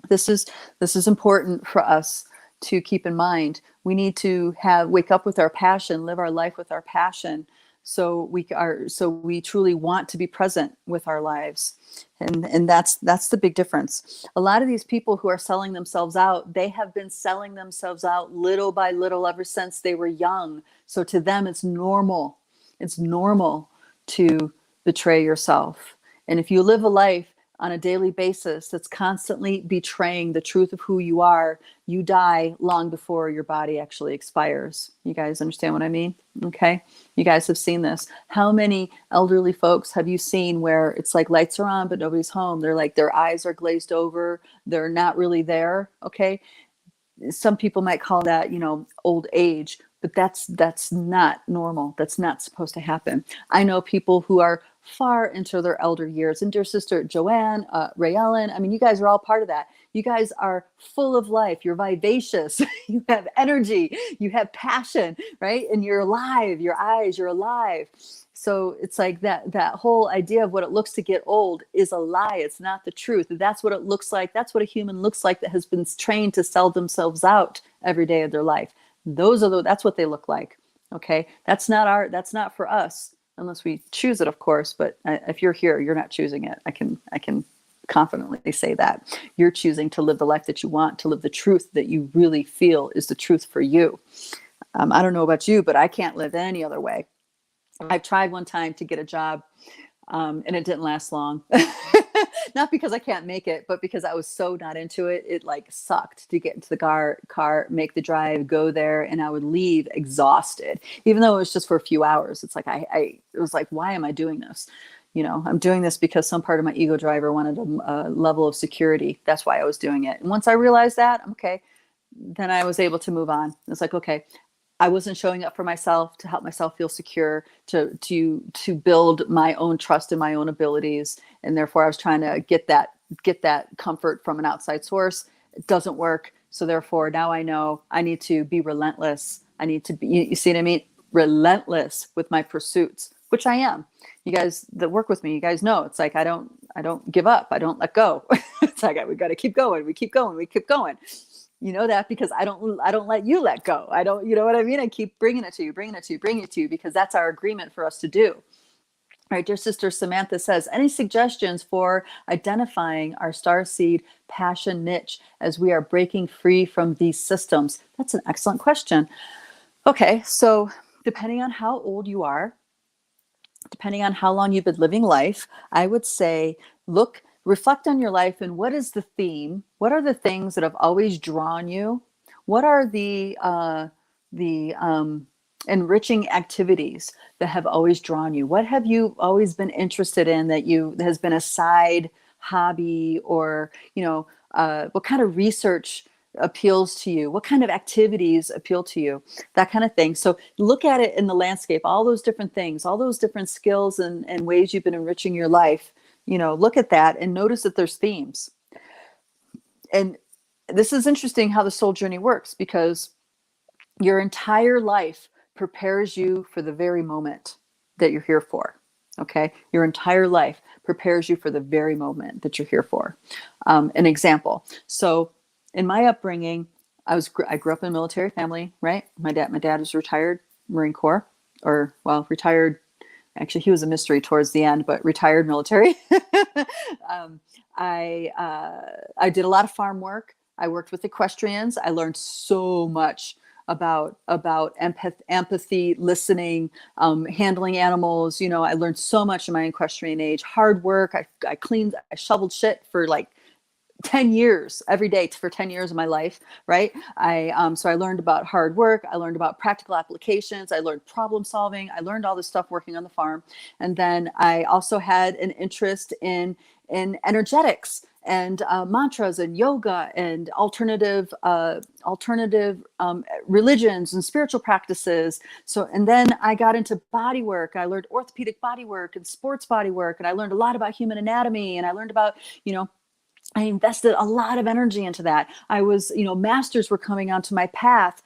This is important for us to keep in mind. We need to wake up with our passion, live our life with our passion, so we truly want to be present with our lives. And that's the big difference. A lot of these people who are selling themselves out, they have been selling themselves out little by little ever since they were young. So to them, it's normal. It's normal to betray yourself. And if you live a life on a daily basis that's constantly betraying the truth of who you are, you die long before your body actually expires. You guys understand what I mean? Okay. You guys have seen this. How many elderly folks have you seen where it's like lights are on, but nobody's home? They're like, their eyes are glazed over. They're not really there. Okay. Some people might call that, old age, but that's not normal. That's not supposed to happen. I know people who are far into their elder years, and dear sister Joanne, Ray Ellen, I mean, you guys are all part of that. You guys are full of life. You're vivacious. You have energy. You have passion, right? And you're alive. Your eyes, you're alive. So it's like that whole idea of what it looks to get old is a lie. It's not the truth. That's what it looks like. That's what a human looks like that has been trained to sell themselves out every day of their life. That's what they look like. Okay. That's not for us, unless we choose it, of course. But if you're here, you're not choosing it. I can confidently say that you're choosing to live the life that you want, to live the truth that you really feel is the truth for you. I don't know about you, but I can't live any other way. I tried one time to get a job, and it didn't last long. Not because I can't make it, but because I was so not into it. It like sucked to get into the car, make the drive, go there, and I would leave exhausted, even though it was just for a few hours. It's like it was like, why am I doing this? I'm doing this because some part of my ego driver wanted a level of security. That's why I was doing it. And once I realized that, okay, then I was able to move on. It's like, okay, I wasn't showing up for myself to help myself feel secure, to build my own trust in my own abilities. And therefore I was trying to get that comfort from an outside source. It doesn't work. So therefore now I know I need to be relentless. I need to be, you see what I mean? Relentless with my pursuits, which I am. You guys that work with me, you guys know, it's like, I don't give up. I don't let go. It's like, we got to keep going. We keep going. We keep going. You know that because I don't let you let go. I don't, you know what I mean? I keep bringing it to you, bringing it to you, because that's our agreement for us to do. All right, dear sister Samantha says, any suggestions for identifying our starseed passion niche as we are breaking free from these systems? That's an excellent question. Okay, so depending on how old you are, depending on how long you've been living life, I would say, reflect on your life and what is the theme? What are the things that have always drawn you? What are the enriching activities that have always drawn you? What have you always been interested in that has been a side hobby, or what kind of research appeals to you? What kind of activities appeal to you? That kind of thing. So look at it in the landscape, all those different things, all those different skills and ways you've been enriching your life. Look at that and notice that there's themes. And this is interesting how the soul journey works, because your entire life prepares you for the very moment that you're here for. Okay. Your entire life prepares you for the very moment that you're here for. An example. So in my upbringing, I grew up in a military family, right? My dad was retired Marine Corps, retired. Actually, he was a mystery towards the end, but retired military. I did a lot of farm work. I worked with equestrians. I learned so much about empathy, listening, handling animals. I learned so much in my equestrian age. Hard work. I shoveled shit for like 10 years every day for 10 years of my life. Right. So I learned about hard work. I learned about practical applications. I learned problem solving. I learned all this stuff working on the farm. And then I also had an interest in energetics and mantras and yoga and alternative religions and spiritual practices. So, and then I got into body work. I learned orthopedic body work and sports body work. And I learned a lot about human anatomy. And I learned about, I invested a lot of energy into that. I was, masters were coming onto my path.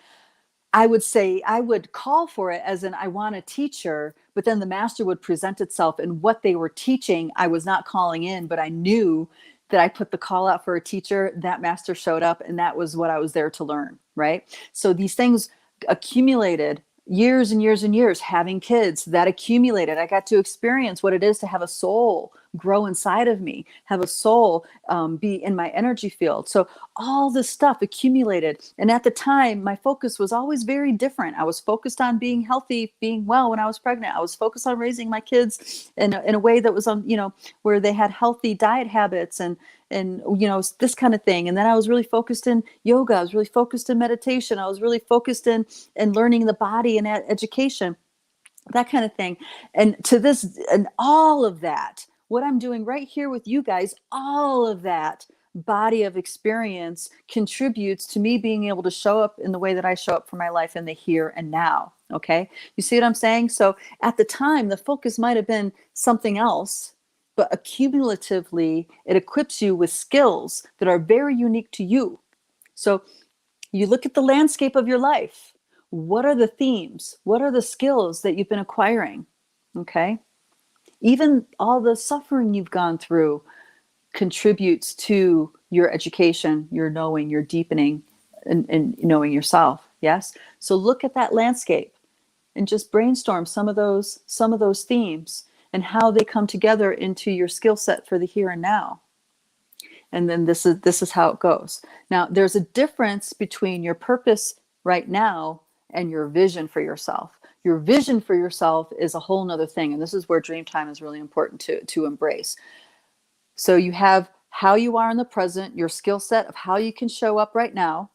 I would say, I would call for it as in, I want a teacher, but then the master would present itself, and what they were teaching, I was not calling in, but I knew that I put the call out for a teacher, that master showed up, and that was what I was there to learn, right? So these things accumulated years and years and years, having kids that accumulated. I got to experience what it is to have a soul grow inside of me, have a soul be in my energy field. So all this stuff accumulated. And at the time, my focus was always very different. I was focused on being healthy, being well when I was pregnant. I was focused on raising my kids in a way that was, where they had healthy diet habits and this kind of thing. And then I was really focused in yoga. I was really focused in meditation. I was really focused in learning the body and education, that kind of thing. And to this, and all of that, what I'm doing right here with you guys, all of that body of experience contributes to me being able to show up in the way that I show up for my life in the here and now. Okay. You see what I'm saying? So at the time, the focus might have been something else, but accumulatively, it equips you with skills that are very unique to you. So you look at the landscape of your life. What are the themes? What are the skills that you've been acquiring? Okay. Even all the suffering you've gone through contributes to your education, your knowing, your deepening, and knowing yourself. Yes. So look at that landscape and just brainstorm some of those themes and how they come together into your skill set for the here and now. And then this is how it goes. Now, there's a difference between your purpose right now and your vision for yourself. Your vision for yourself is a whole nother thing. And this is where dream time is really important to embrace. So you have how you are in the present, your skill set of how you can show up right now.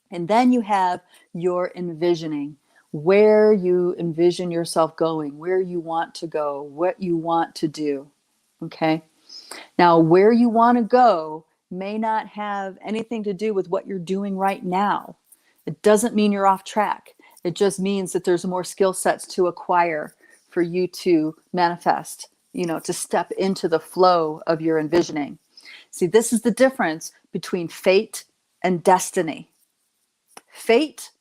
And then you have your envisioning, where you envision yourself going, where you want to go, what you want to do. Okay. Now, where you want to go may not have anything to do with what you're doing right now. It doesn't mean you're off track. It just means that there's more skill sets to acquire for you to manifest, to step into the flow of your envisioning. See, this is the difference between fate and destiny. Fate,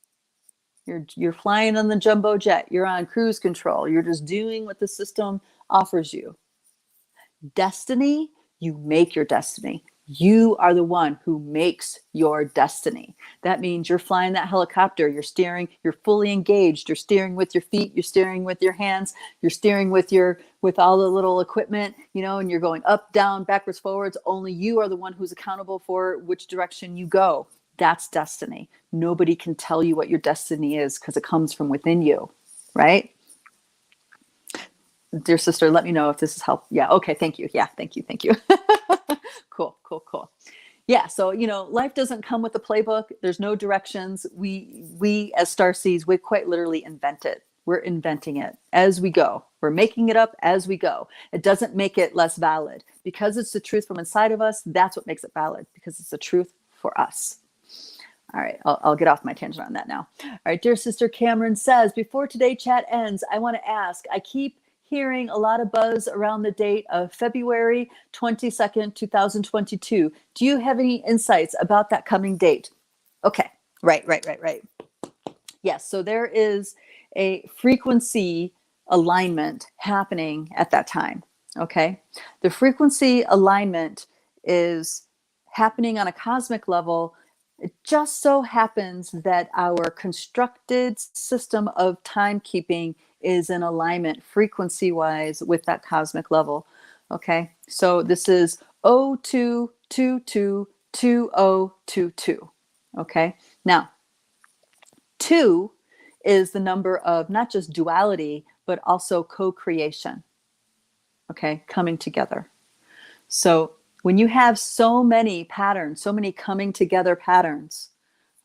you're flying on the jumbo jet. You're on cruise control. You're just doing what the system offers you. Destiny, you make your destiny. You are the one who makes your destiny. That means you're flying that helicopter, you're steering, you're fully engaged, you're steering with your feet, you're steering with your hands, you're steering with all the little equipment, and you're going up, down, backwards, forwards. Only you are the one who's accountable for which direction you go. That's destiny. Nobody can tell you what your destiny is because it comes from within you, right? Dear sister, let me know if this has helped. Yeah. Okay. Thank you. Yeah. Thank you. Cool. Yeah. So, life doesn't come with a playbook. There's no directions. We as Starseeds, we quite literally invent it. We're inventing it as we go. We're making it up as we go. It doesn't make it less valid because it's the truth from inside of us. That's what makes it valid, because it's the truth for us. All right. I'll get off my tangent on that now. All right. Dear sister Cameron says, before today chat ends, I want to ask, I keep hearing a lot of buzz around the date of February 22nd, 2022. Do you have any insights about that coming date? Okay. Right. Yes. So there is a frequency alignment happening at that time. Okay. The frequency alignment is happening on a cosmic level. It just so happens that our constructed system of timekeeping is in alignment frequency-wise with that cosmic level. Okay, so this is 02222022. Okay, now 2 is the number of not just duality, but also co-creation. Okay, coming together. So when you have so many patterns, so many coming together patterns,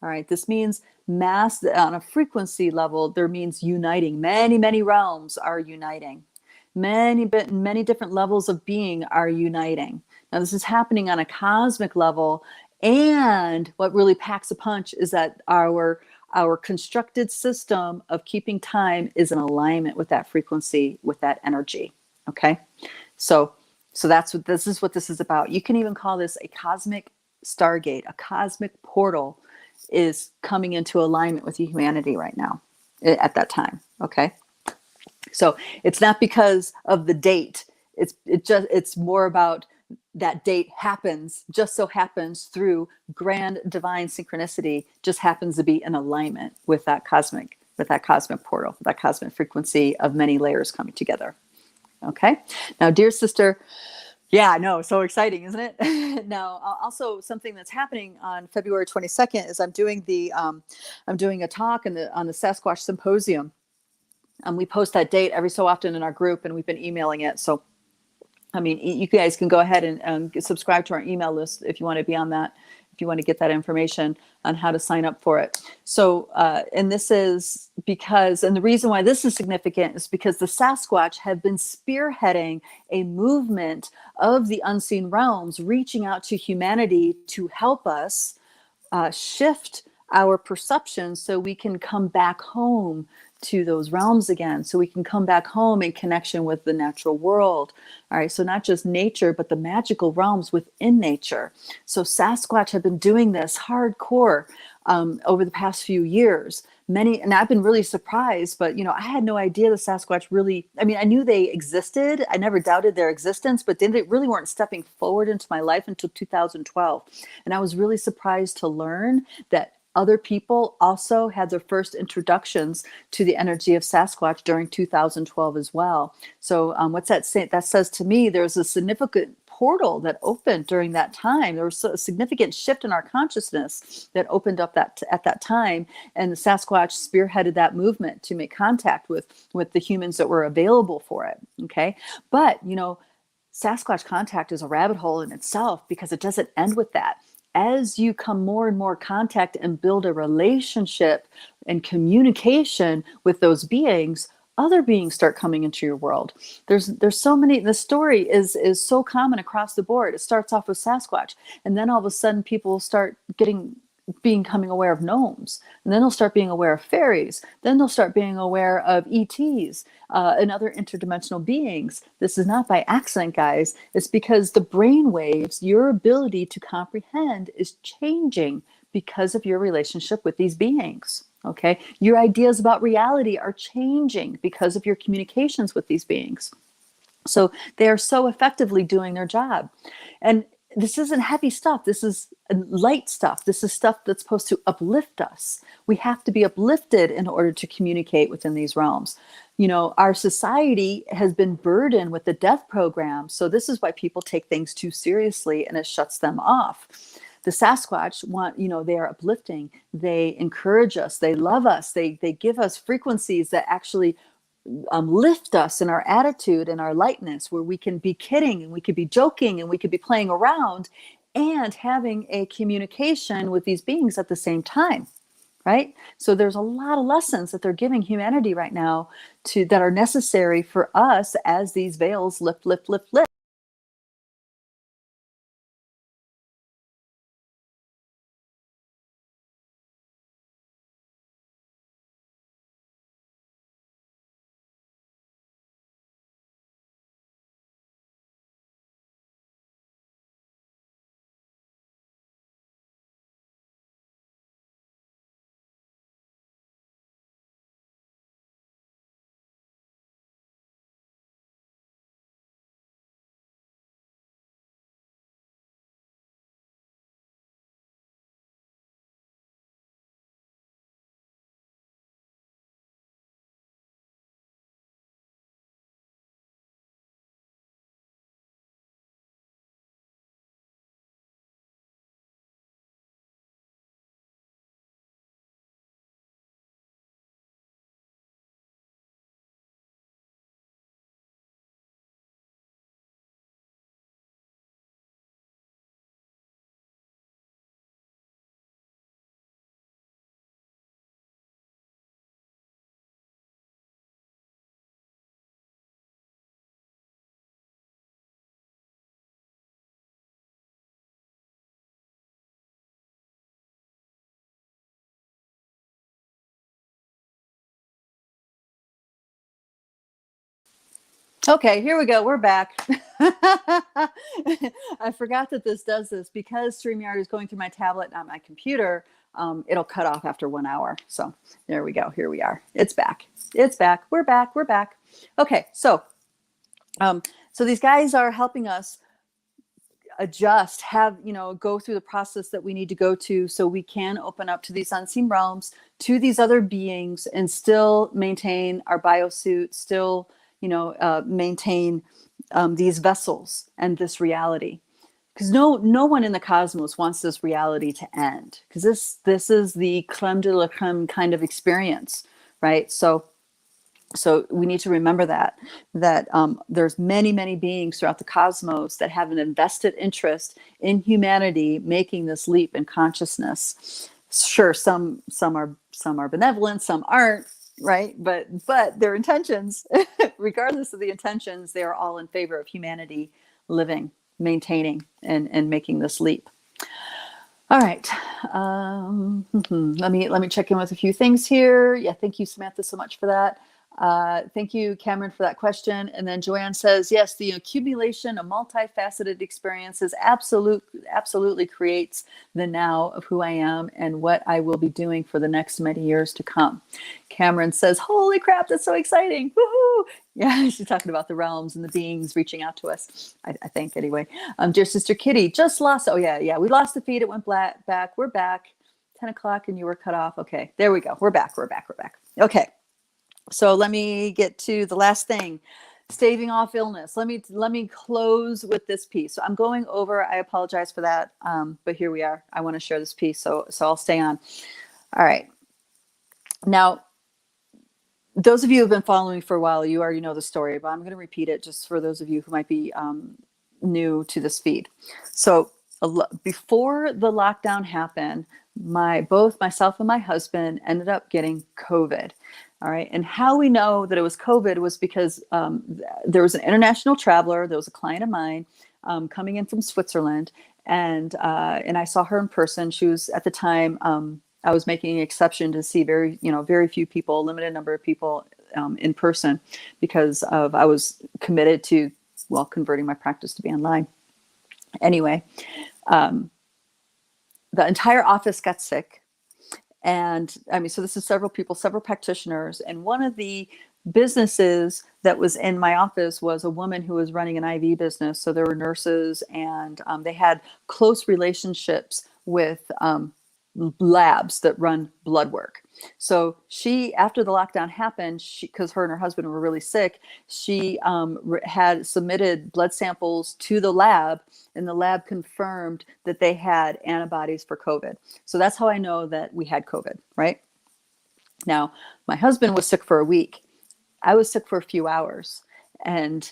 all right, this means mass on a frequency level. There means uniting. Many realms are uniting. Many different levels of being are uniting. Now, this is happening on a cosmic level. And what really packs a punch is that our constructed system of keeping time is in alignment with that frequency, with that energy. Okay, so that's what this is about. You can even call this a cosmic stargate, a cosmic portal. is coming into alignment with humanity right now at that time. Okay. So it's not because of the date. It's more about that date just so happens through grand divine synchronicity, just happens to be in alignment with that cosmic portal, that cosmic frequency of many layers coming together. Okay. Now, dear sister, yeah, no, so exciting, isn't it? Now, also something that's happening on February 22nd is I'm doing a talk on the Sasquatch Symposium. We post that date every so often in our group, and we've been emailing it. So, I mean, you guys can go ahead and subscribe to our email list if you want to be on that, if you want to get that information on how to sign up for it. So, and this is because, and the reason why this is significant is because the Sasquatch have been spearheading a movement of the unseen realms, reaching out to humanity to help us shift our perceptions so we can come back home to those realms again, so we can come back home in connection with the natural world. All right, so not just nature, but the magical realms within nature. So Sasquatch have been doing this hardcore over the past few years. And I've been really surprised, but I had no idea the Sasquatch really, I mean, I knew they existed. I never doubted their existence, but they really weren't stepping forward into my life until 2012. And I was really surprised to learn that other people also had their first introductions to the energy of Sasquatch during 2012 as well. So what's that say? That says to me, there's a significant portal that opened during that time. There was a significant shift in our consciousness that opened up at that time. And the Sasquatch spearheaded that movement to make contact with the humans that were available for it. Okay. But, Sasquatch contact is a rabbit hole in itself because it doesn't end with that. As you come more and more contact and build a relationship and communication with those beings, other beings start coming into your world. There's so many. The story is so common across the board. It starts off with Sasquatch, and then all of a sudden people start becoming aware of gnomes, and then they'll start being aware of fairies, then they'll start being aware of ETs and other interdimensional beings. This is not by accident, guys. It's because the brain waves, your ability to comprehend, is changing because of your relationship with these beings. Okay, your ideas about reality are changing because of your communications with these beings. So they are so effectively doing their job. And this isn't heavy stuff. This is light stuff. This is stuff that's supposed to uplift us. We have to be uplifted in order to communicate within these realms. Our society has been burdened with the death program. So this is why people take things too seriously, and it shuts them off. The Sasquatch they are uplifting. They encourage us. They love us. They give us frequencies that actually lift us in our attitude and our lightness, where we can be kidding and we could be joking and we could be playing around and having a communication with these beings at the same time, right? So there's a lot of lessons that they're giving humanity right now that are necessary for us as these veils lift. Okay, here we go. We're back. I forgot that this does this because StreamYard is going through my tablet, not my computer. it'll cut off after 1 hour. So there we go. Here we are. It's back. It's back. We're back. We're back. Okay. So these guys are helping us adjust, go through the process that we need to go to so we can open up to these unseen realms, to these other beings, and still maintain our biosuit, still, maintain these vessels and this reality. Because no one in the cosmos wants this reality to end, because this is the creme de la creme kind of experience, right? So we need to remember that there's many beings throughout the cosmos that have an invested interest in humanity making this leap in consciousness. Sure, some are benevolent, some aren't, right? But their intentions, regardless of the intentions, they are all in favor of humanity living, maintaining, and making this leap. All right. Let me check in with a few things here. Yeah, thank you, Samantha, so much for that. Thank you, Cameron, for that question. And then Joanne says, yes, the accumulation of multifaceted experiences absolutely creates the now of who I am and what I will be doing for the next many years to come. Cameron says, holy crap, that's so exciting. Woohoo! Yeah, she's talking about the realms and the beings reaching out to us, I think, anyway. Dear Sister Kitty, just lost. Oh, yeah. We lost the feed. It went back. We're back. 10 o'clock and you were cut off. Okay, there we go. We're back. Okay. So let me get to the last thing, staving off illness. Let me close with this piece. So I'm going over, I apologize for that. But here we are. I want to share this piece. So I'll stay on. All right. Now, those of you who have been following me for a while, you already know the story, but I'm going to repeat it just for those of you who might be new to this feed. So before the lockdown happened, both myself and my husband ended up getting COVID. All right. And how we know that it was COVID was because there was an international traveler. There was a client of mine coming in from Switzerland, and I saw her in person. She was, at the time, I was making an exception to see very few people, limited number of people in person, because I was committed to, converting my practice to be online. Anyway, the entire office got sick. And so this is several people, several practitioners. And one of the businesses that was in my office was a woman who was running an IV business. So there were nurses, and they had close relationships with labs that run blood work. So she, after the lockdown happened, because her and her husband were really sick, she had submitted blood samples to the lab, and the lab confirmed that they had antibodies for COVID. So that's how I know that we had COVID, right? Now, my husband was sick for a week. I was sick for a few hours. And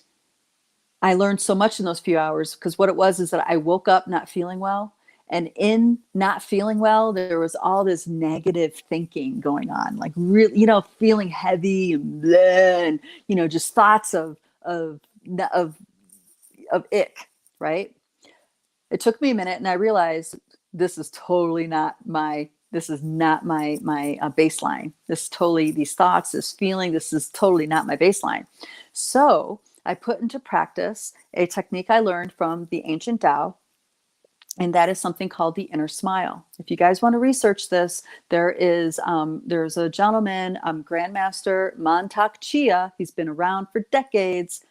I learned so much in those few hours, because what it was is that I woke up not feeling well. And in not feeling well, there was all this negative thinking going on, like really, feeling heavy and bleh, and, just thoughts of ick, right? It took me a minute, and I realized this is totally not my baseline. These thoughts, this feeling, this is totally not my baseline. So I put into practice a technique I learned from the Ancient Dao. And that is something called the inner smile. If you guys want to research this, there's a gentleman, Grandmaster Mantak Chia. He's been around for decades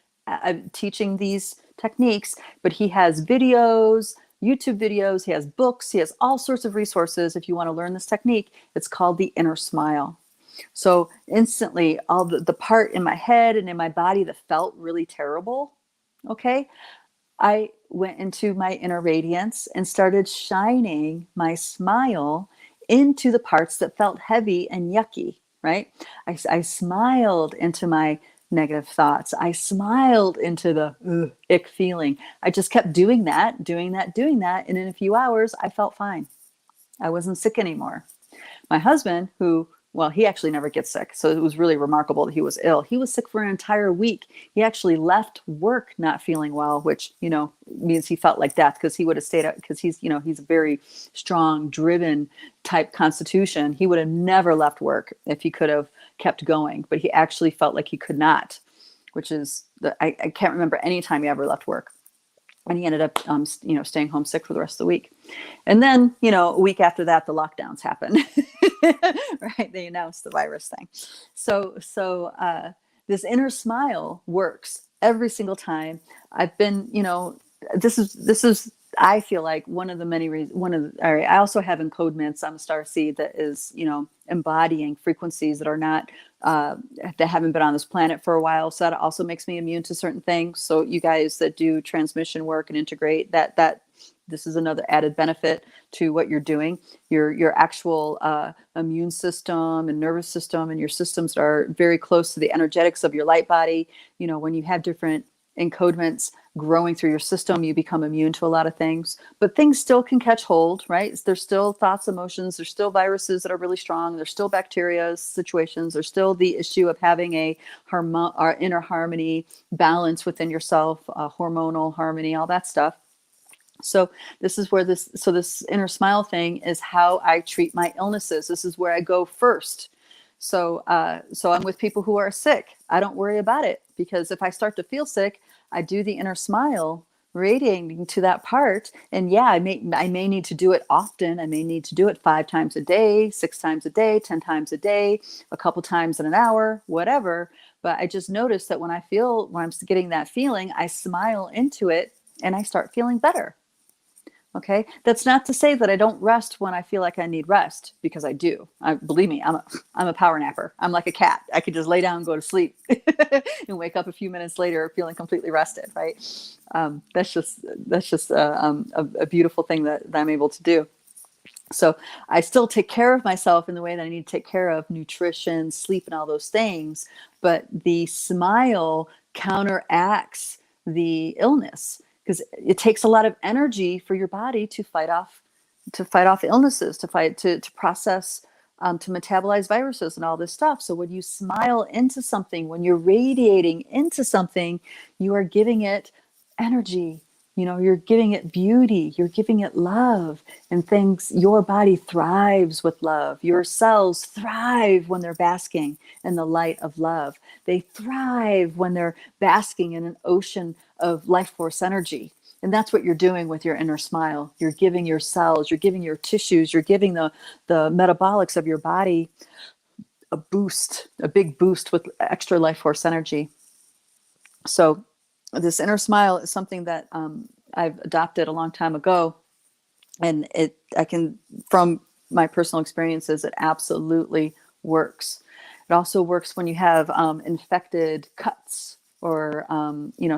teaching these techniques, but he has videos, YouTube videos, he has books, he has all sorts of resources. If you want to learn this technique, it's called the inner smile. So instantly, all the part in my head and in my body that felt really terrible, okay, I went into my inner radiance and started shining my smile into the parts that felt heavy and yucky, right? I smiled into my negative thoughts. I smiled into the ick feeling. I just kept doing that. And in a few hours, I felt fine. I wasn't sick anymore. My husband, he actually never gets sick. So it was really remarkable that he was ill. He was sick for an entire week. He actually left work not feeling well, which, means he felt like death, because he would have stayed out, because he's a very strong, driven type constitution. He would have never left work if he could have kept going, but he actually felt like he could not, which is, I can't remember any time he ever left work. And he ended up, staying home sick for the rest of the week. And then, a week after that, the lockdowns happened, right? They announced the virus thing. So this inner smile works every single time. I've been, this is, I feel like one of the many reasons, I also have encodements. I'm a starseed that is, embodying frequencies that are not, that haven't been on this planet for a while. So that also makes me immune to certain things. So you guys that do transmission work and integrate that this is another added benefit to what you're doing. Your actual immune system and nervous system and your systems are very close to the energetics of your light body. When you have different encodements growing through your system, you become immune to a lot of things, but things still can catch hold, right? There's still thoughts, emotions, there's still viruses that are really strong. There's still bacteria situations. There's still the issue of having a inner harmony, balance within yourself, hormonal harmony, all that stuff. So this is where this inner smile thing is how I treat my illnesses. This is where I go first. So I'm with people who are sick. I don't worry about it, because if I start to feel sick, I do the inner smile radiating to that part. And yeah, I may need to do it often. I may need to do it 5 times a day, 6 times a day, 10 times a day, a couple times in an hour, whatever. But I just noticed that when I'm getting that feeling, I smile into it and I start feeling better. Okay. That's not to say that I don't rest when I feel like I need rest, because I do. Believe me, I'm a power napper. I'm like a cat. I could just lay down and go to sleep and wake up a few minutes later feeling completely rested. Right. That's just a beautiful thing that I'm able to do. So I still take care of myself in the way that I need to take care of nutrition, sleep, and all those things. But the smile counteracts the illness, because it takes a lot of energy for your body to fight off illnesses, to process, to metabolize viruses and all this stuff. So when you smile into something, when you're radiating into something, you are giving it energy. You're giving it beauty, you're giving it love and things. Your body thrives with love. Your cells thrive when they're basking in the light of love. They thrive when they're basking in an ocean of life force energy. And that's what you're doing with your inner smile. You're giving your cells, you're giving your tissues, you're giving the metabolics of your body a big boost with extra life force energy. So this inner smile is something that I've adopted a long time ago, and from my personal experiences, it absolutely works. It also works when you have infected cuts or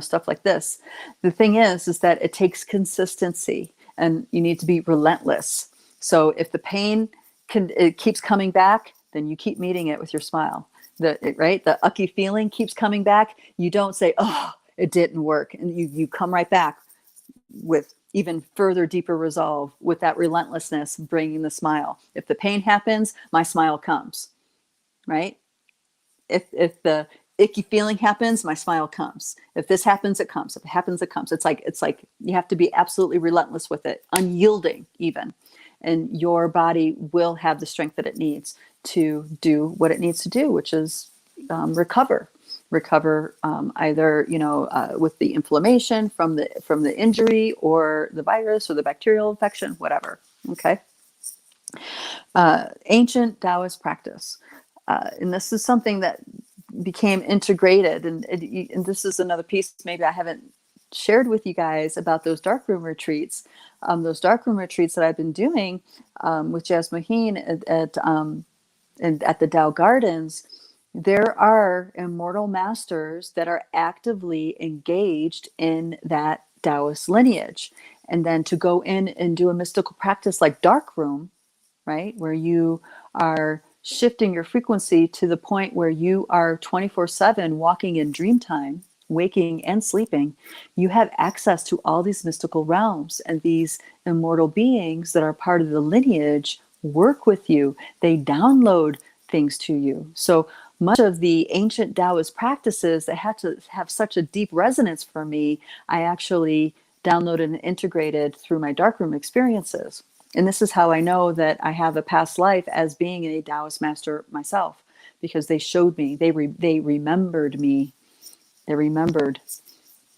stuff like this. The thing is that it takes consistency, and you need to be relentless. So if the pain it keeps coming back, then you keep meeting it with your smile. The ucky feeling keeps coming back. You don't say, "Oh, it didn't work," and you come right back with even further, deeper resolve, with that relentlessness, bringing the smile. If the pain happens, my smile comes, right? If the icky feeling happens, my smile comes. If this happens, it comes. If it happens, it comes. It's like you have to be absolutely relentless with it, unyielding even, and your body will have the strength that it needs to do what it needs to do, which is recover either with the inflammation from the injury, or the virus, or the bacterial infection, whatever. Okay. Ancient Taoist practice, and this is something that became integrated, and this is another piece maybe I haven't shared with you guys about those darkroom retreats. Those darkroom retreats that I've been doing with Jasmine at the Dao Gardens. There are immortal masters that are actively engaged in that Taoist lineage. And then to go in and do a mystical practice like darkroom, right, where you are shifting your frequency to the point where you are 24/7 walking in dream time, waking and sleeping, you have access to all these mystical realms, and these immortal beings that are part of the lineage work with you. They download things to you. So much of the ancient Taoist practices that had to have such a deep resonance for me, I actually downloaded and integrated through my darkroom experiences. And this is how I know that I have a past life as being a Taoist master myself, because they showed me, they remembered me, they remembered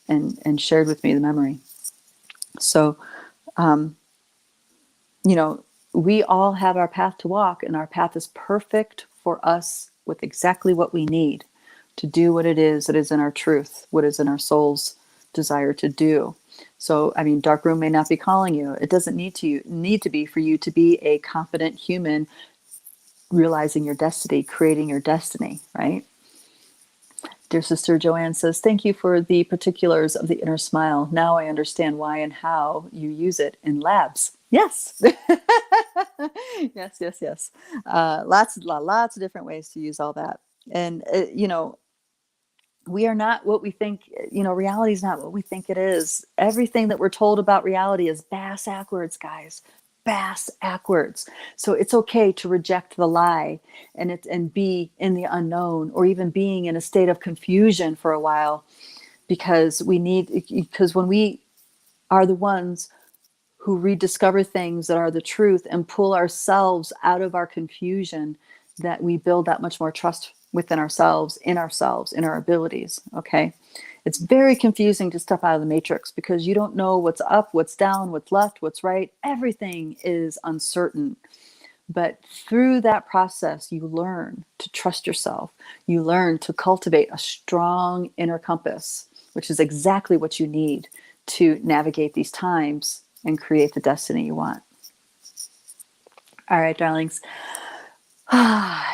and shared with me the memory. So, you know, we all have our path to walk, and our path is perfect for us with exactly what we need to do what it is that is in our truth, what is in our soul's desire to do. So, I mean, dark room may not be calling you. It doesn't need to be for you to be a competent human realizing your destiny, creating your destiny, right? Dear Sister Joanne says, thank you for the particulars of the inner smile. Now I understand why and how you use it in labs. Yes. Yes. Lots of different ways to use all that. And, we are not what we think, reality is not what we think it is. Everything that we're told about reality is bass backwards, guys. Bass backwards. So it's okay to reject the lie and be in the unknown, or even being in a state of confusion for a while, because when we are the ones who rediscover things that are the truth and pull ourselves out of our confusion, that we build that much more trust within ourselves, in our abilities. Okay. It's very confusing to step out of the matrix, because you don't know what's up, what's down, what's left, what's right. Everything is uncertain. But through that process, you learn to trust yourself. You learn to cultivate a strong inner compass, which is exactly what you need to navigate these times and create the destiny you want. All right, darlings.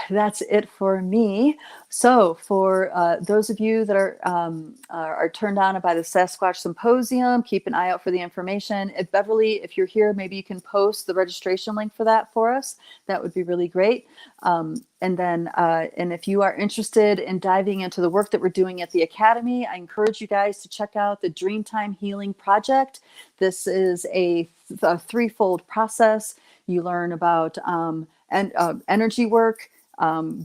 That's it for me. So for those of you that are turned on by the Sasquatch Symposium, keep an eye out for the information. If Beverly, if you're here, maybe you can post the registration link for that for us. That would be really great. And if you are interested in diving into the work that we're doing at the Academy, I encourage you guys to check out the Dreamtime Healing Project. This is a threefold process. You learn about energy work,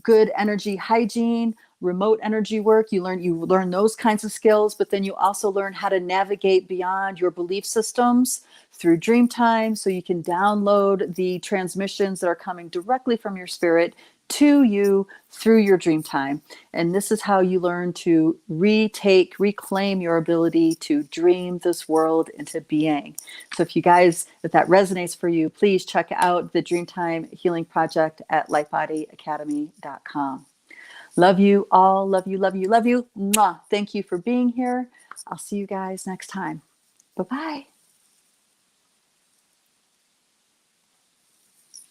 good energy hygiene, remote energy work. You learn those kinds of skills, but then you also learn how to navigate beyond your belief systems through Dreamtime, so you can download the transmissions that are coming directly from your spirit to you through your dream time. And this is how you learn to reclaim your ability to dream this world into being. So if that resonates for you, please check out the Dreamtime Healing Project at lightbodyacademy.com. Love you all. Love you, love you, love you. Mwah. Thank you for being here. I'll see you guys next time. Bye-bye.